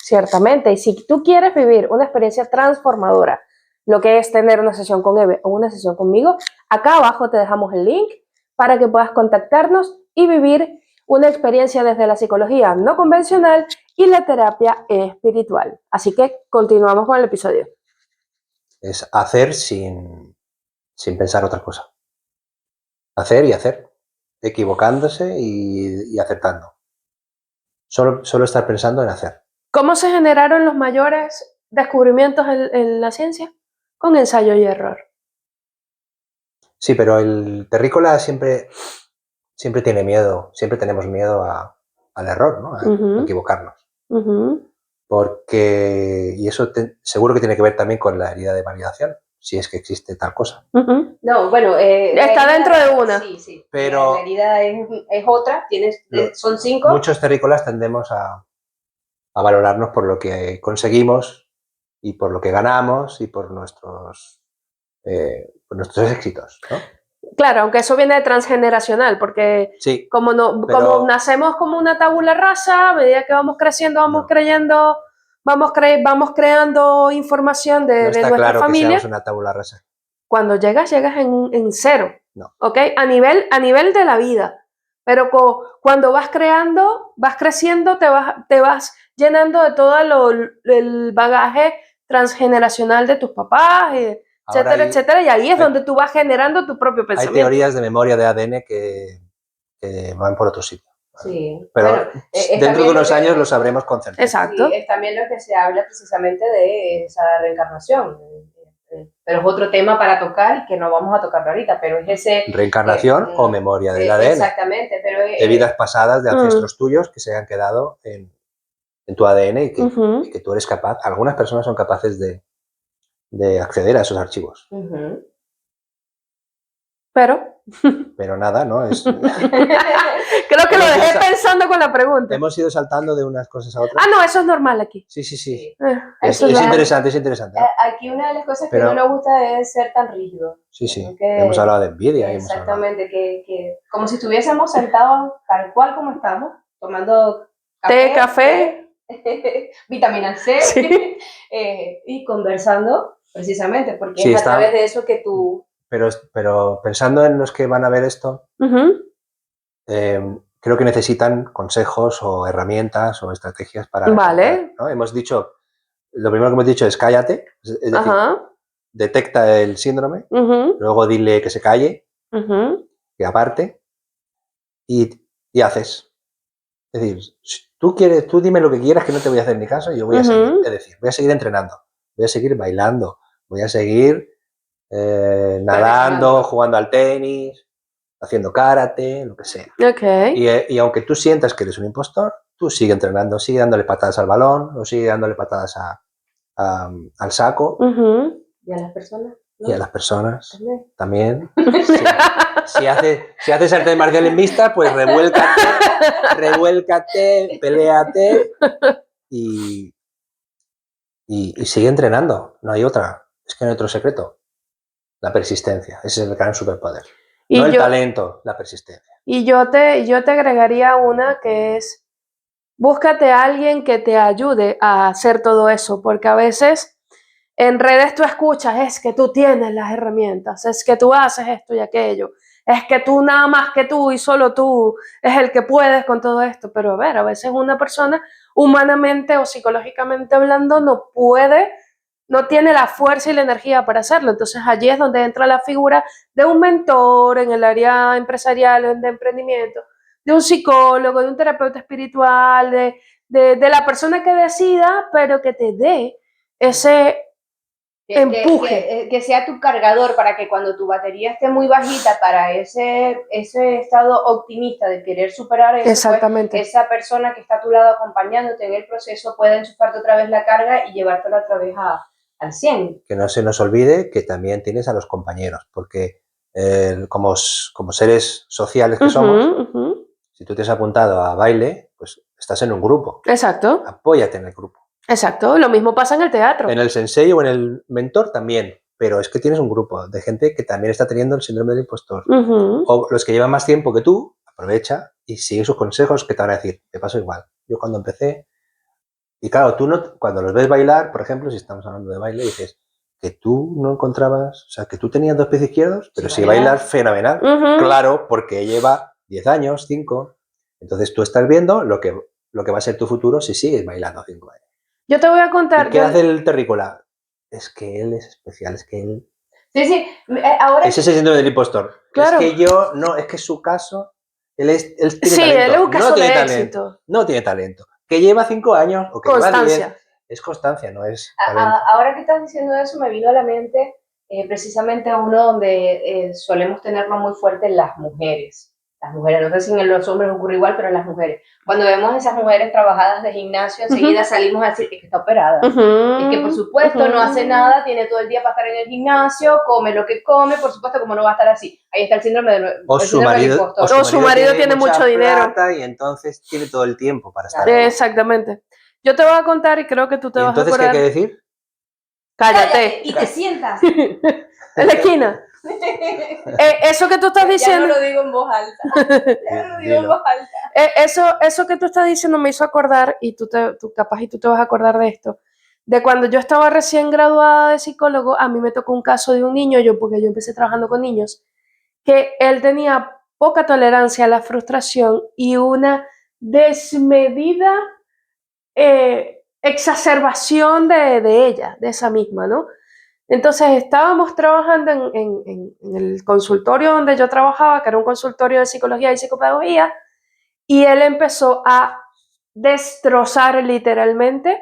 Ciertamente, y si tú quieres vivir una experiencia transformadora, lo que es tener una sesión con Eve o una sesión conmigo, acá abajo te dejamos el link para que puedas contactarnos y vivir una experiencia desde la psicología no convencional y la terapia espiritual. Así que continuamos con el episodio. Es hacer sin pensar otra cosa. Hacer y hacer, equivocándose y acertando. Solo estar pensando en hacer. ¿Cómo se generaron los mayores descubrimientos en la ciencia? Con ensayo y error. Sí, pero el terrícola siempre tiene miedo, siempre tenemos miedo al error, ¿no? A equivocarnos. Porque, y eso seguro que tiene que ver también con la herida de validación, si es que existe tal cosa. No, bueno, está dentro de una. Sí. Pero la herida es otra, son 5. Muchos terrícolas tendemos a valorarnos por lo que conseguimos y por lo que ganamos y por nuestros éxitos, ¿no? Claro, aunque eso viene de transgeneracional, porque sí, como nacemos como una tabula rasa, a medida que vamos creciendo, vamos creando información de nuestra claro familia. Que seamos una tabula rasa. Cuando llegas en cero, no. ¿ok? A nivel de la vida. Pero cuando vas creciendo, te vas llenando de todo el bagaje transgeneracional de tus papás, etcétera, y ahí es donde tú vas generando tu propio pensamiento. Hay teorías de memoria de ADN que van por otro sitio. Sí. Pero bueno, dentro de unos años lo sabremos con certeza. Exacto. Sí, es también lo que se habla precisamente de esa reencarnación. Pero es otro tema para tocar y que no vamos a tocar ahorita, pero es ese... Reencarnación o memoria del ADN. Exactamente, pero... de vidas pasadas, de ancestros tuyos que se han quedado en tu ADN y que tú eres capaz, algunas personas son capaces de acceder a esos archivos. Pero nada, ¿no? Creo que lo dejé pensando con la pregunta. Hemos ido saltando de unas cosas a otras. No, eso es normal aquí. Sí. Es interesante, ¿no? Aquí una de las cosas que no nos gusta es ser tan rígido. Sí. Hemos hablado de envidia. Exactamente, que como si estuviésemos sentados tal cual como estamos, tomando café. Vitamina C, sí. Y conversando precisamente, porque es a través de eso que tú... Pero pensando en los que van a ver esto, creo que necesitan consejos o herramientas o estrategias para... Vale. ¿no? Lo primero que hemos dicho es cállate, es decir, detecta el síndrome, luego dile que se calle, que aparte, y haces. Es decir, tú dime lo que quieras, que no te voy a hacer ni caso, y yo voy a seguir. Es decir, voy a seguir entrenando, voy a seguir bailando, voy a seguir nadando, jugando al tenis, haciendo karate, lo que sea. Okay. Y aunque tú sientas que eres un impostor, tú sigue entrenando, sigue dándole patadas al balón, o sigue dándole patadas al saco. ¿Y a las personas? ¿No? Y a las personas también. Si haces artes marciales mixtas, pues revuélcate, peléate y sigue entrenando. No hay otra. Es que no hay otro secreto. La persistencia. Ese es el gran superpoder. No el talento, la persistencia. Y yo te agregaría una que es: búscate a alguien que te ayude a hacer todo eso, porque a veces en redes tú escuchas, es que tú tienes las herramientas, es que tú haces esto y aquello, es que tú nada más que tú y solo tú es el que puedes con todo esto. Pero a veces una persona humanamente o psicológicamente hablando no tiene la fuerza y la energía para hacerlo. Entonces allí es donde entra la figura de un mentor en el área empresarial, de emprendimiento, de un psicólogo, de un terapeuta espiritual, de la persona que decida, pero que te dé empuje. Que sea tu cargador para que cuando tu batería esté muy bajita para ese estado optimista de querer superar eso, Exactamente. pues, esa persona que está a tu lado acompañándote en el proceso puede enchufarte otra vez la carga y llevártela otra vez al 100. Que no se nos olvide que también tienes a los compañeros, porque como seres sociales que somos, si tú te has apuntado a baile, pues estás en un grupo. Exacto. Apóyate en el grupo. Exacto, lo mismo pasa en el teatro. En el sensei o en el mentor también, pero es que tienes un grupo de gente que también está teniendo el síndrome del impostor. O los que llevan más tiempo que tú, aprovecha y sigue sus consejos que te van a decir, te paso igual. Yo cuando empecé, y claro, tú no, cuando los ves bailar, por ejemplo, si estamos hablando de baile, dices que tú no encontrabas, o sea, que tú tenías dos pies izquierdos, pero si bailas fenomenal. Claro, porque lleva 10 años, 5. Entonces tú estás viendo lo que va a ser tu futuro si sigues bailando 5 años. Yo te voy a contar. ¿Y qué hace el terrícola? Es que él es especial, es que él... Sí, ahora... Ese es el síndrome del impostor. Claro. Es que yo, no, es que su caso, él tiene sí, talento. Él es un caso no tiene de talento. Éxito. No tiene talento. Que lleva 5 años o que lleva 10. Es constancia, no es talento. Ahora que estás diciendo eso, me vino a la mente precisamente uno donde solemos tenerlo muy fuerte en las mujeres. Las mujeres, no sé si en los hombres ocurre igual, pero en las mujeres. Cuando vemos esas mujeres trabajadas de gimnasio, enseguida salimos a decir, es que está operada. Es que, por supuesto, no hace nada, tiene todo el día para estar en el gimnasio, come lo que come, por supuesto, como no va a estar así. Ahí está el síndrome del impostor. O su marido tiene mucho dinero. Y entonces tiene todo el tiempo para estar. Exactamente. Yo te voy a contar y creo que tú te vas a acordar. ¿Entonces qué hay que decir? Cállate. Y te sientas. En la esquina. Eso que tú estás diciendo. Ya no lo digo en voz alta. Ya no lo digo en voz alta. Eso que tú estás diciendo me hizo acordar, y tú capaz y tú te vas a acordar de esto, de cuando yo estaba recién graduada de psicólogo. A mí me tocó un caso de un niño, porque yo empecé trabajando con niños, que él tenía poca tolerancia a la frustración y una desmedida exacerbación de ella, de esa misma, ¿no? Entonces estábamos trabajando en el consultorio donde yo trabajaba, que era un consultorio de psicología y psicopedagogía, y él empezó a destrozar literalmente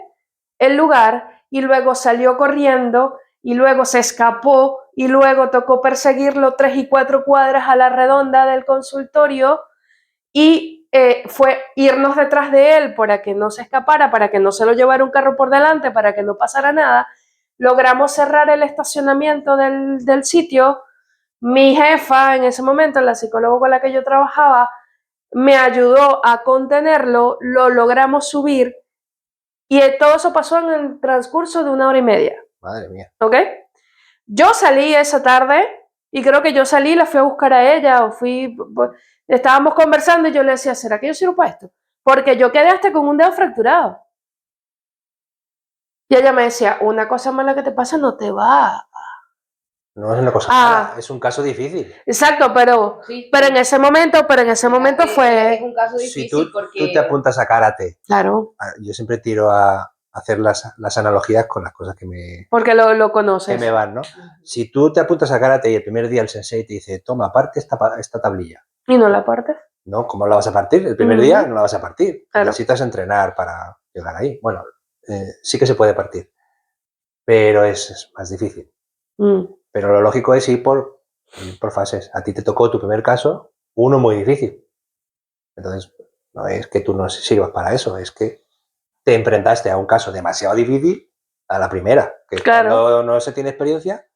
el lugar, y luego salió corriendo, y luego se escapó, y luego tocó perseguirlo 3 y 4 cuadras a la redonda del consultorio, y fue irnos detrás de él para que no se escapara, para que no se lo llevara un carro por delante, para que no pasara nada. Logramos cerrar el estacionamiento del sitio. Mi jefa en ese momento, la psicóloga con la que yo trabajaba, me ayudó a contenerlo, lo logramos subir, y todo eso pasó en el transcurso de 1 hora y media. Madre mía. ¿Ok? Yo salí esa tarde, y creo que yo salí, la fui a buscar a ella, estábamos conversando y yo le decía, ¿será que yo sirvo para esto? Porque yo quedé hasta con un dedo fracturado. Y ella me decía, una cosa mala que te pasa no te va. No es una cosa mala, es un caso difícil. Exacto, pero en ese momento fue... Es un caso difícil si porque... tú te apuntas a karate. Claro. Yo siempre tiro a hacer las analogías con las cosas que me... Porque lo conoces. Que me van, ¿no? Si tú te apuntas a karate y el primer día el sensei te dice, toma, parte esta tablilla. ¿Y no la partes? No, ¿cómo la vas a partir? El primer día no la vas a partir. Claro. Necesitas entrenar para llegar ahí. Bueno, sí que se puede partir, pero es más difícil. Pero lo lógico es ir por fases. A ti te tocó tu primer caso, uno muy difícil. Entonces, no es que tú no sirvas para eso, es que te enfrentaste a un caso demasiado difícil a la primera. Que claro. Cuando no se tiene experiencia,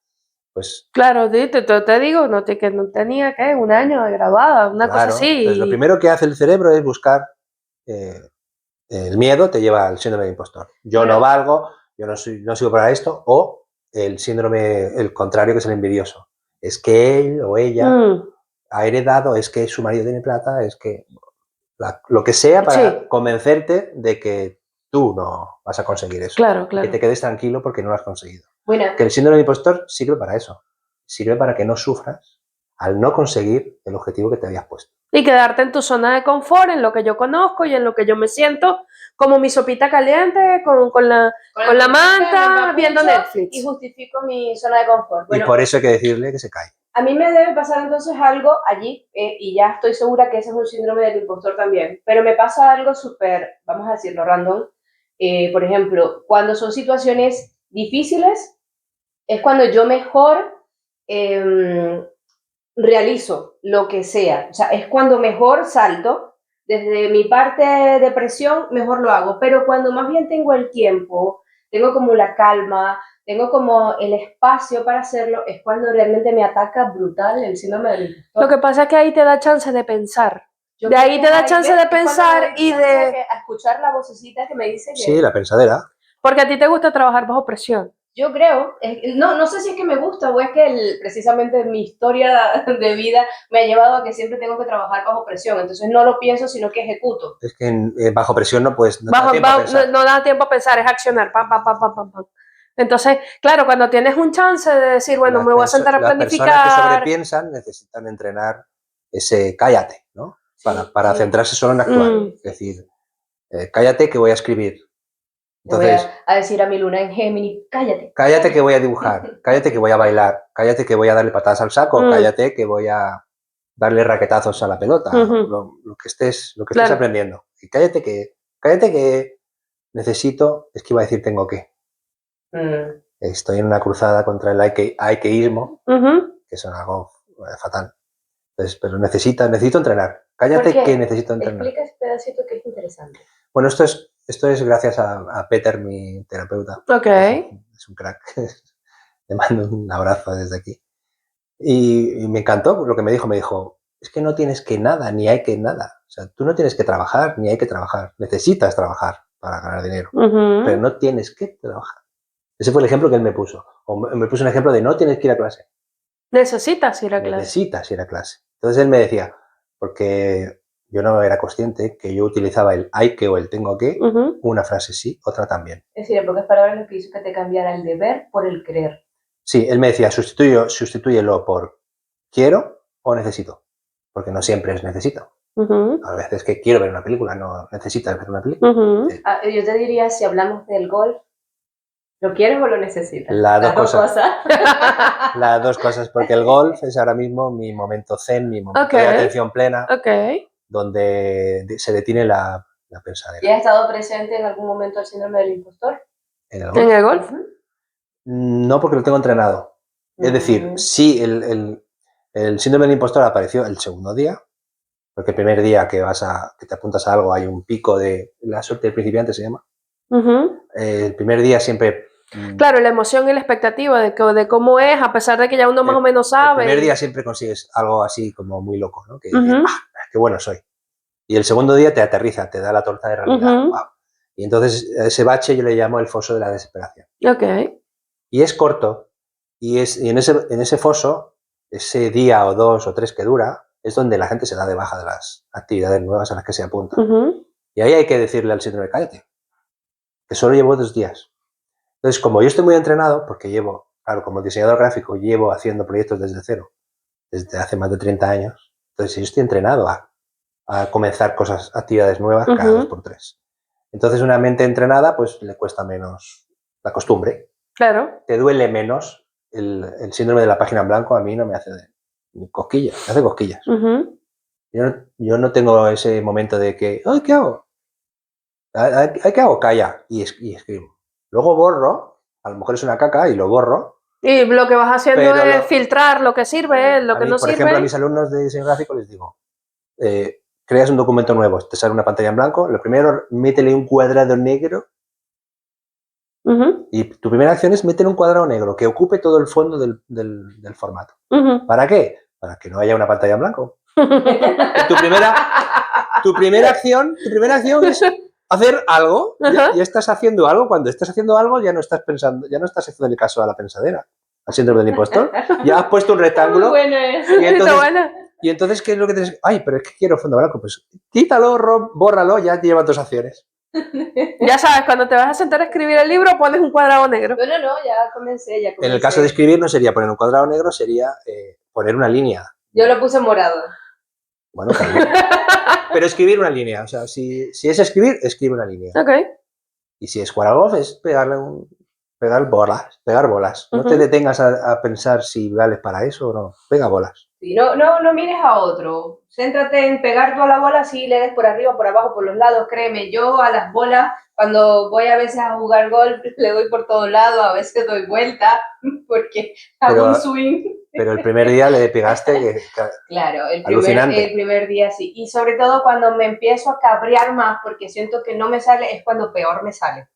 pues... Claro, te digo, que no tenía, ¿qué? 1 año de graduada, una cosa así. Entonces, lo primero que hace el cerebro es buscar... el miedo te lleva al síndrome de impostor. Yo no valgo, yo no sirvo para esto, o el síndrome, el contrario, que es el envidioso. Es que él o ella ha heredado, es que su marido tiene plata, es que lo que sea para convencerte de que tú no vas a conseguir eso. Claro. Que te quedes tranquilo porque no lo has conseguido. Bueno. Que el síndrome de impostor sirve para eso. Sirve para que no sufras al no conseguir el objetivo que te habías puesto. Y quedarte en tu zona de confort, en lo que yo conozco y en lo que yo me siento, como mi sopita caliente, con la manta, viendo Netflix. Y justifico mi zona de confort. Bueno, y por eso hay que decirle que se cae. A mí me debe pasar entonces algo allí, y ya estoy segura que ese es un síndrome del impostor también, pero me pasa algo súper, vamos a decirlo, random. Por ejemplo, cuando son situaciones difíciles, es cuando yo mejor realizo lo que sea. O sea, es cuando mejor salto. Desde mi parte de presión, mejor lo hago. Pero cuando más bien tengo el tiempo, tengo como la calma, tengo como el espacio para hacerlo, es cuando realmente me ataca brutal el síndrome del impostor. Lo que pasa es que ahí te da chance de pensar. Yo De creo ahí que te da ahí chance ves, de es cuando pensar me da y chance de... a escuchar la vocecita que me dice que... Sí, la pensadera. Porque a ti te gusta trabajar bajo presión. Yo creo, no sé si es que me gusta o es que precisamente mi historia de vida me ha llevado a que siempre tengo que trabajar bajo presión, entonces no lo pienso, sino que ejecuto. Es que bajo presión no puedes, no te da tiempo a pensar. No da tiempo a pensar, es accionar. Pam, pam, pam, pam, pam, pam. Entonces, claro, cuando tienes un chance de decir, bueno, me voy a sentar a Las personas que planificar. sobrepiensan necesitan entrenar ese cállate, ¿no? Para Sí. centrarse solo en actuar. Es decir, cállate que voy a escribir. Le voy Entonces, a decir a mi luna en Géminis, cállate. cállate que voy a dibujar, cállate que voy a bailar, cállate que voy a darle patadas al saco, cállate que voy a darle raquetazos a la pelota, lo que estés Claro. aprendiendo. Y cállate que necesito, es que iba a decir tengo que. Estoy en una cruzada contra el aikeísmo, que es algo fatal. Entonces, pero necesito entrenar. Cállate que necesito entrenar. Explica ese pedacito que es interesante. Bueno, esto es gracias a Peter, mi terapeuta. Ok. Es un crack. Le mando un abrazo desde aquí. Y me encantó lo que me dijo, es que no tienes que nada, ni hay que nada. O sea, tú no tienes que trabajar, ni hay que trabajar. Necesitas trabajar para ganar dinero, pero no tienes que trabajar. Ese fue el ejemplo que él me puso. O me puso un ejemplo de no tienes que ir a clase. Necesitas ir a clase. Necesitas ir a clase. Entonces él me decía, porque yo no era consciente que yo utilizaba el hay que o el tengo que, una frase sí, otra también. Es decir, en pocas palabras lo que hizo que te cambiara el deber por el querer. Sí, él me decía, sustitúyelo por quiero o necesito, porque no siempre es necesito. A veces que quiero ver una película, no necesitas ver una película. Yo te diría, si hablamos del golf, ¿lo quieres o lo necesitas? Las dos cosas. Las dos cosas, porque el golf es ahora mismo mi momento zen, mi momento de atención plena, donde se detiene la pensadera. ¿Y has estado presente en algún momento el síndrome del impostor? ¿En el golf? ¿En el golf? No, porque lo tengo entrenado. Es decir, sí, el síndrome del impostor apareció el segundo día, porque el primer día que te apuntas a algo hay un pico de la suerte del principiante, se llama. El primer día siempre... Claro, la emoción y la expectativa de cómo es, a pesar de que ya uno más o menos sabe. El primer día siempre consigues algo así como muy loco, ¿no? Que qué bueno soy. Y el segundo día te aterriza, te da la torta de realidad. Wow. Y entonces ese bache yo le llamo el foso de la desesperación. Y es corto, y en ese foso, ese día o 2 o 3 que dura, es donde la gente se da de baja de las actividades nuevas a las que se apunta. Y ahí hay que decirle al síndrome, cállate, que solo llevo 2 días. Entonces, como yo estoy muy entrenado, porque claro, como diseñador gráfico, llevo haciendo proyectos desde cero, desde hace más de 30 años, entonces yo estoy entrenado a comenzar actividades nuevas cada 2 por 3. Entonces, una mente entrenada, pues le cuesta menos la costumbre. Claro. Te duele menos el síndrome de la página en blanco, a mí no me hace ni cosquillas, me hace cosquillas. Yo no tengo ese momento de que, ay, ¿qué hago? ¿Qué hago? Calla y escribo. Luego borro, a lo mejor es una caca y lo borro. Y lo que vas haciendo es filtrar lo que sirve, lo que no sirve. Por ejemplo, a mis alumnos de diseño gráfico les digo, creas un documento nuevo, te sale una pantalla en blanco, lo primero, métele un cuadrado negro. Y tu primera acción es meter un cuadrado negro que ocupe todo el fondo del formato. ¿Para qué? Para que no haya una pantalla en blanco. Tu primera acción es hacer algo. Ya estás haciendo algo. Cuando estás haciendo algo ya no estás pensando, ya no estás haciendo el caso a la pensadera, al síndrome del impostor. Ya has puesto un rectángulo. Muy bueno eso. Y entonces, ¿qué es lo que tienes? Ay, pero es que quiero fondo blanco. Pues quítalo, bórralo, ya te llevan 2 acciones. Ya sabes, cuando te vas a sentar a escribir el libro, pones un cuadrado negro. No, ya comencé. En el caso de escribir no sería poner un cuadrado negro, sería poner una línea. Yo lo puse morado. Bueno, también. Pero escribir una línea. O sea, si es escribir, escribe una línea. Ok. Y si es Quaragov, es pegarle pegar bolas. No te detengas a pensar si vales para eso o no. Pega bolas. Sí, no mires a otro. Céntrate en pegar toda la bola, sí, le des por arriba, por abajo, por los lados. Créeme, yo a las bolas, cuando voy a veces a jugar golf, le doy por todos lados, a veces doy vuelta, porque hago un swing. Pero el primer día le pegaste Claro, alucinante. El primer día sí. Y sobre todo cuando me empiezo a cabrear más, porque siento que no me sale, es cuando peor me sale.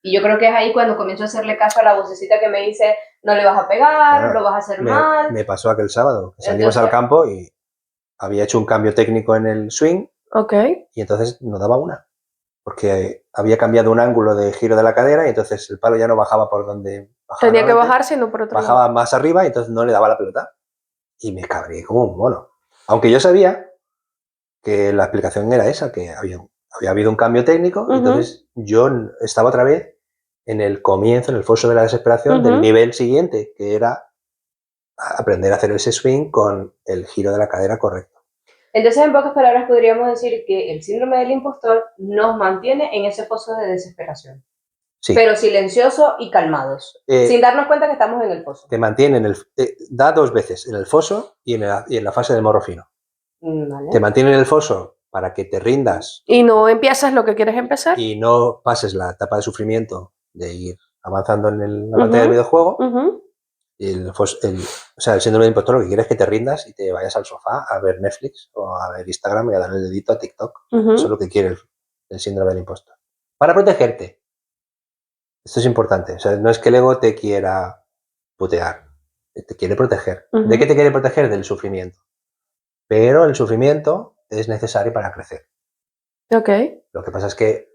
Y yo creo que es ahí cuando comienzo a hacerle caso a la vocecita que me dice, no le vas a pegar, Bueno, lo vas a hacer mal. Me pasó aquel sábado. Salimos al campo y había hecho un cambio técnico en el swing. Ok. Y entonces no daba una. Porque había cambiado un ángulo de giro de la cadera y entonces el palo ya no bajaba por donde bajaba. Tenía que bajar, sino por otro lado. Bajaba más arriba y entonces no le daba la pelota. Y me cabreé como un mono. Aunque yo sabía que la explicación era esa, que había habido un cambio técnico, entonces yo estaba otra vez en el comienzo, en el foso de la desesperación del nivel siguiente, que era aprender a hacer ese swing con el giro de la cadera correcto. Entonces, en pocas palabras, podríamos decir que el síndrome del impostor nos mantiene en ese foso de desesperación. Sí. Pero silencioso y calmados, sin darnos cuenta que estamos en el foso. Te mantiene en el... da dos veces, en el foso y en la fase del morro fino. Vale. Te mantiene en el foso para que te rindas. Y no empiezas lo que quieres empezar. Y no pases la etapa de sufrimiento de ir avanzando en la pantalla del videojuego. Y el síndrome del impostor lo que quiere es que te rindas y te vayas al sofá a ver Netflix o a ver Instagram y a darle el dedito a TikTok. Eso es lo que quiere el síndrome del impostor. Para protegerte. Esto es importante. O sea, no es que el ego te quiera putear. Te quiere proteger. ¿De qué te quiere proteger? Del sufrimiento. Pero el sufrimiento es necesario para crecer. Ok. Lo que pasa es que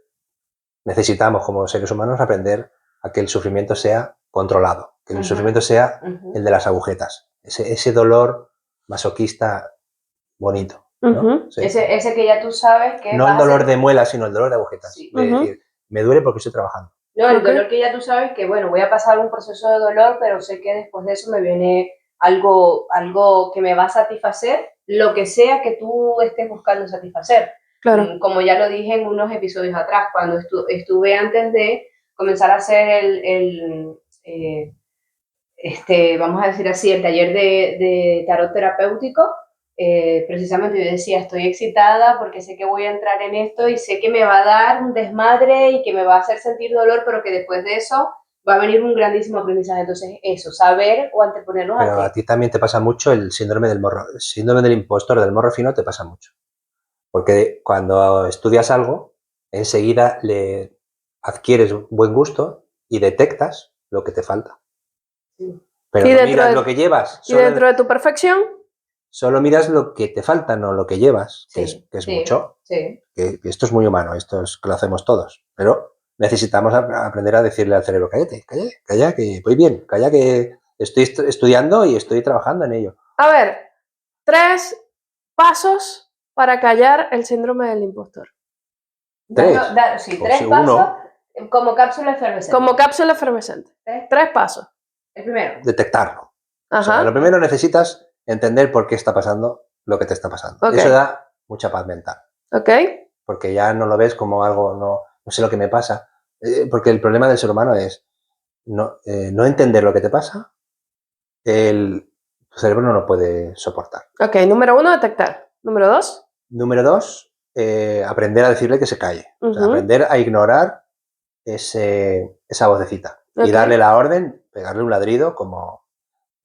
necesitamos como seres humanos aprender a que el sufrimiento sea controlado, que el sufrimiento sea el de las agujetas, ese dolor masoquista bonito, ¿no? Sí. Ese que ya tú sabes que no el dolor de muelas, sino el dolor de agujetas. Sí. De decir, me duele porque estoy trabajando. No, el dolor que ya tú sabes que, bueno, voy a pasar un proceso de dolor, pero sé que después de eso me viene algo que me va a satisfacer, lo que sea que tú estés buscando satisfacer. Claro. Como ya lo dije en unos episodios atrás, cuando estuve antes de comenzar a hacer vamos a decir así, el taller de tarot terapéutico, precisamente yo decía, estoy excitada porque sé que voy a entrar en esto y sé que me va a dar un desmadre y que me va a hacer sentir dolor, pero que después de eso va a venir un grandísimo aprendizaje. Entonces, eso, saber o anteponernos pero a ti también te pasa mucho el síndrome del morro, el síndrome del impostor, del morro fino, te pasa mucho. Porque cuando estudias algo, enseguida le adquieres buen gusto y detectas lo que te falta. Sí. Pero no miras lo que llevas. Y dentro de tu perfección, solo miras lo que te falta, no lo que llevas, que es mucho. Sí. Que esto es muy humano, esto es que lo hacemos todos. Pero necesitamos aprender a decirle al cerebro, cállate, calla, que voy bien, calla, que estoy estudiando y estoy trabajando en ello. A ver, 3 pasos para callar el síndrome del impostor. 3. Sí, 3 pasos como cápsula efervescente. Como cápsula efervescente. 3 pasos. El primero. Detectarlo. Ajá. O sea, lo primero necesitas entender por qué está pasando lo que te está pasando. Okay. Eso da mucha paz mental. Ok. Porque ya no lo ves como algo, no sé lo que me pasa. Porque el problema del ser humano es no entender lo que te pasa, el cerebro no lo puede soportar. Ok, número 1, detectar. Número 2. Número 2, aprender a decirle que se calle. O sea, aprender a ignorar esa vocecita. Okay. Y darle la orden, pegarle un ladrido como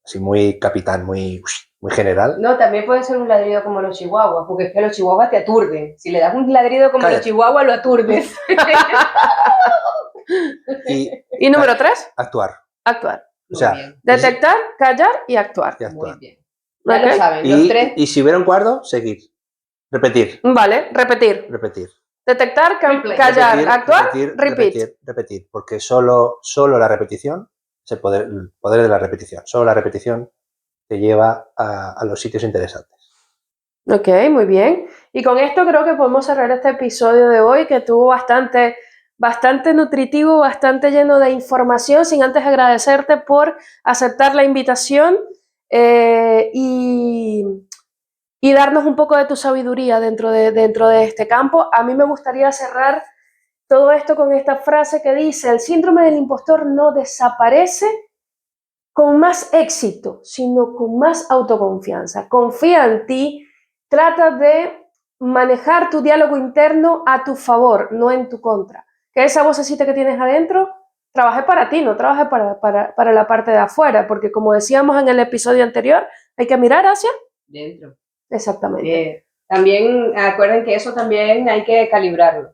así muy capitán, muy general. No, también puede ser un ladrido como los chihuahuas, porque es que los chihuahuas te aturden. Si le das un ladrido como los chihuahuas, lo aturdes. y número 3. Actuar. O sea, detectar, callar y actuar. Muy bien. Ya lo saben, los 3. Y si hubiera un cuarto, seguir. Repetir. Vale, repetir. Detectar, callar, actuar, repetir. Porque solo la repetición es el poder de la repetición. Solo la repetición te lleva a los sitios interesantes. Ok, muy bien. Y con esto creo que podemos cerrar este episodio de hoy, que estuvo bastante nutritivo, bastante lleno de información, sin antes agradecerte por aceptar la invitación y darnos un poco de tu sabiduría dentro de este campo. A mí me gustaría cerrar todo esto con esta frase que dice: el síndrome del impostor no desaparece con más éxito, sino con más autoconfianza. Confía en ti, trata de manejar tu diálogo interno a tu favor, no en tu contra. Que esa vocecita que tienes adentro trabaje para ti, no trabaje para la parte de afuera, porque como decíamos en el episodio anterior, hay que mirar hacia dentro. Exactamente. También acuerden que eso también hay que calibrarlo.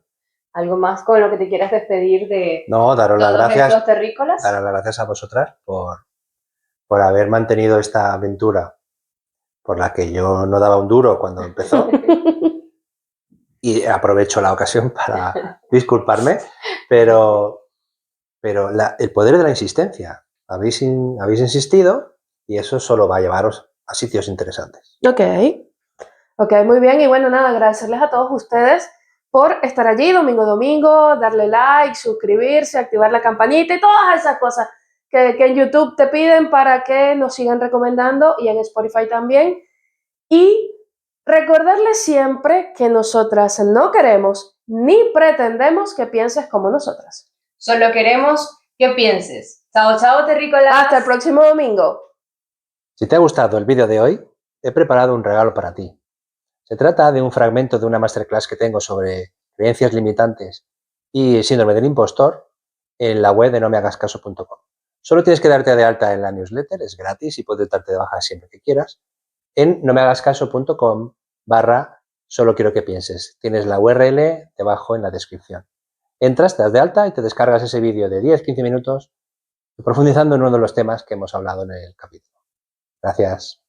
Algo más con lo que te quieras despedir de daros las todos gracias, estos terrícolas. daros las gracias a vosotras por haber mantenido esta aventura por la que yo no daba un duro cuando empezó. Y aprovecho la ocasión para disculparme, pero el poder de la insistencia. Habéis insistido y eso solo va a llevaros a sitios interesantes. Ok, muy bien. Y bueno, nada, agradecerles a todos ustedes por estar allí domingo, darle like, suscribirse, activar la campanita y todas esas cosas que en YouTube te piden para que nos sigan recomendando, y en Spotify también. Y recordarles siempre que nosotras no queremos ni pretendemos que pienses como nosotras. Solo queremos que pienses. Chao, chao, terrícolas. Hasta el próximo domingo. Si te ha gustado el vídeo de hoy, he preparado un regalo para ti. Se trata de un fragmento de una masterclass que tengo sobre creencias limitantes y síndrome del impostor en la web de nomehagascaso.com. Solo tienes que darte de alta en la newsletter, es gratis y puedes darte de baja siempre que quieras. En nomehagascaso.com/solo quiero que pienses. Tienes la URL debajo en la descripción. Entras, te das de alta y te descargas ese vídeo de 10-15 minutos profundizando en uno de los temas que hemos hablado en el capítulo. Gracias.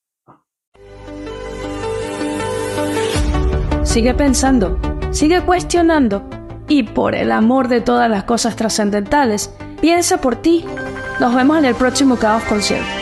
Sigue pensando, sigue cuestionando y, por el amor de todas las cosas trascendentales, piensa por ti. Nos vemos en el próximo Caos Consciente.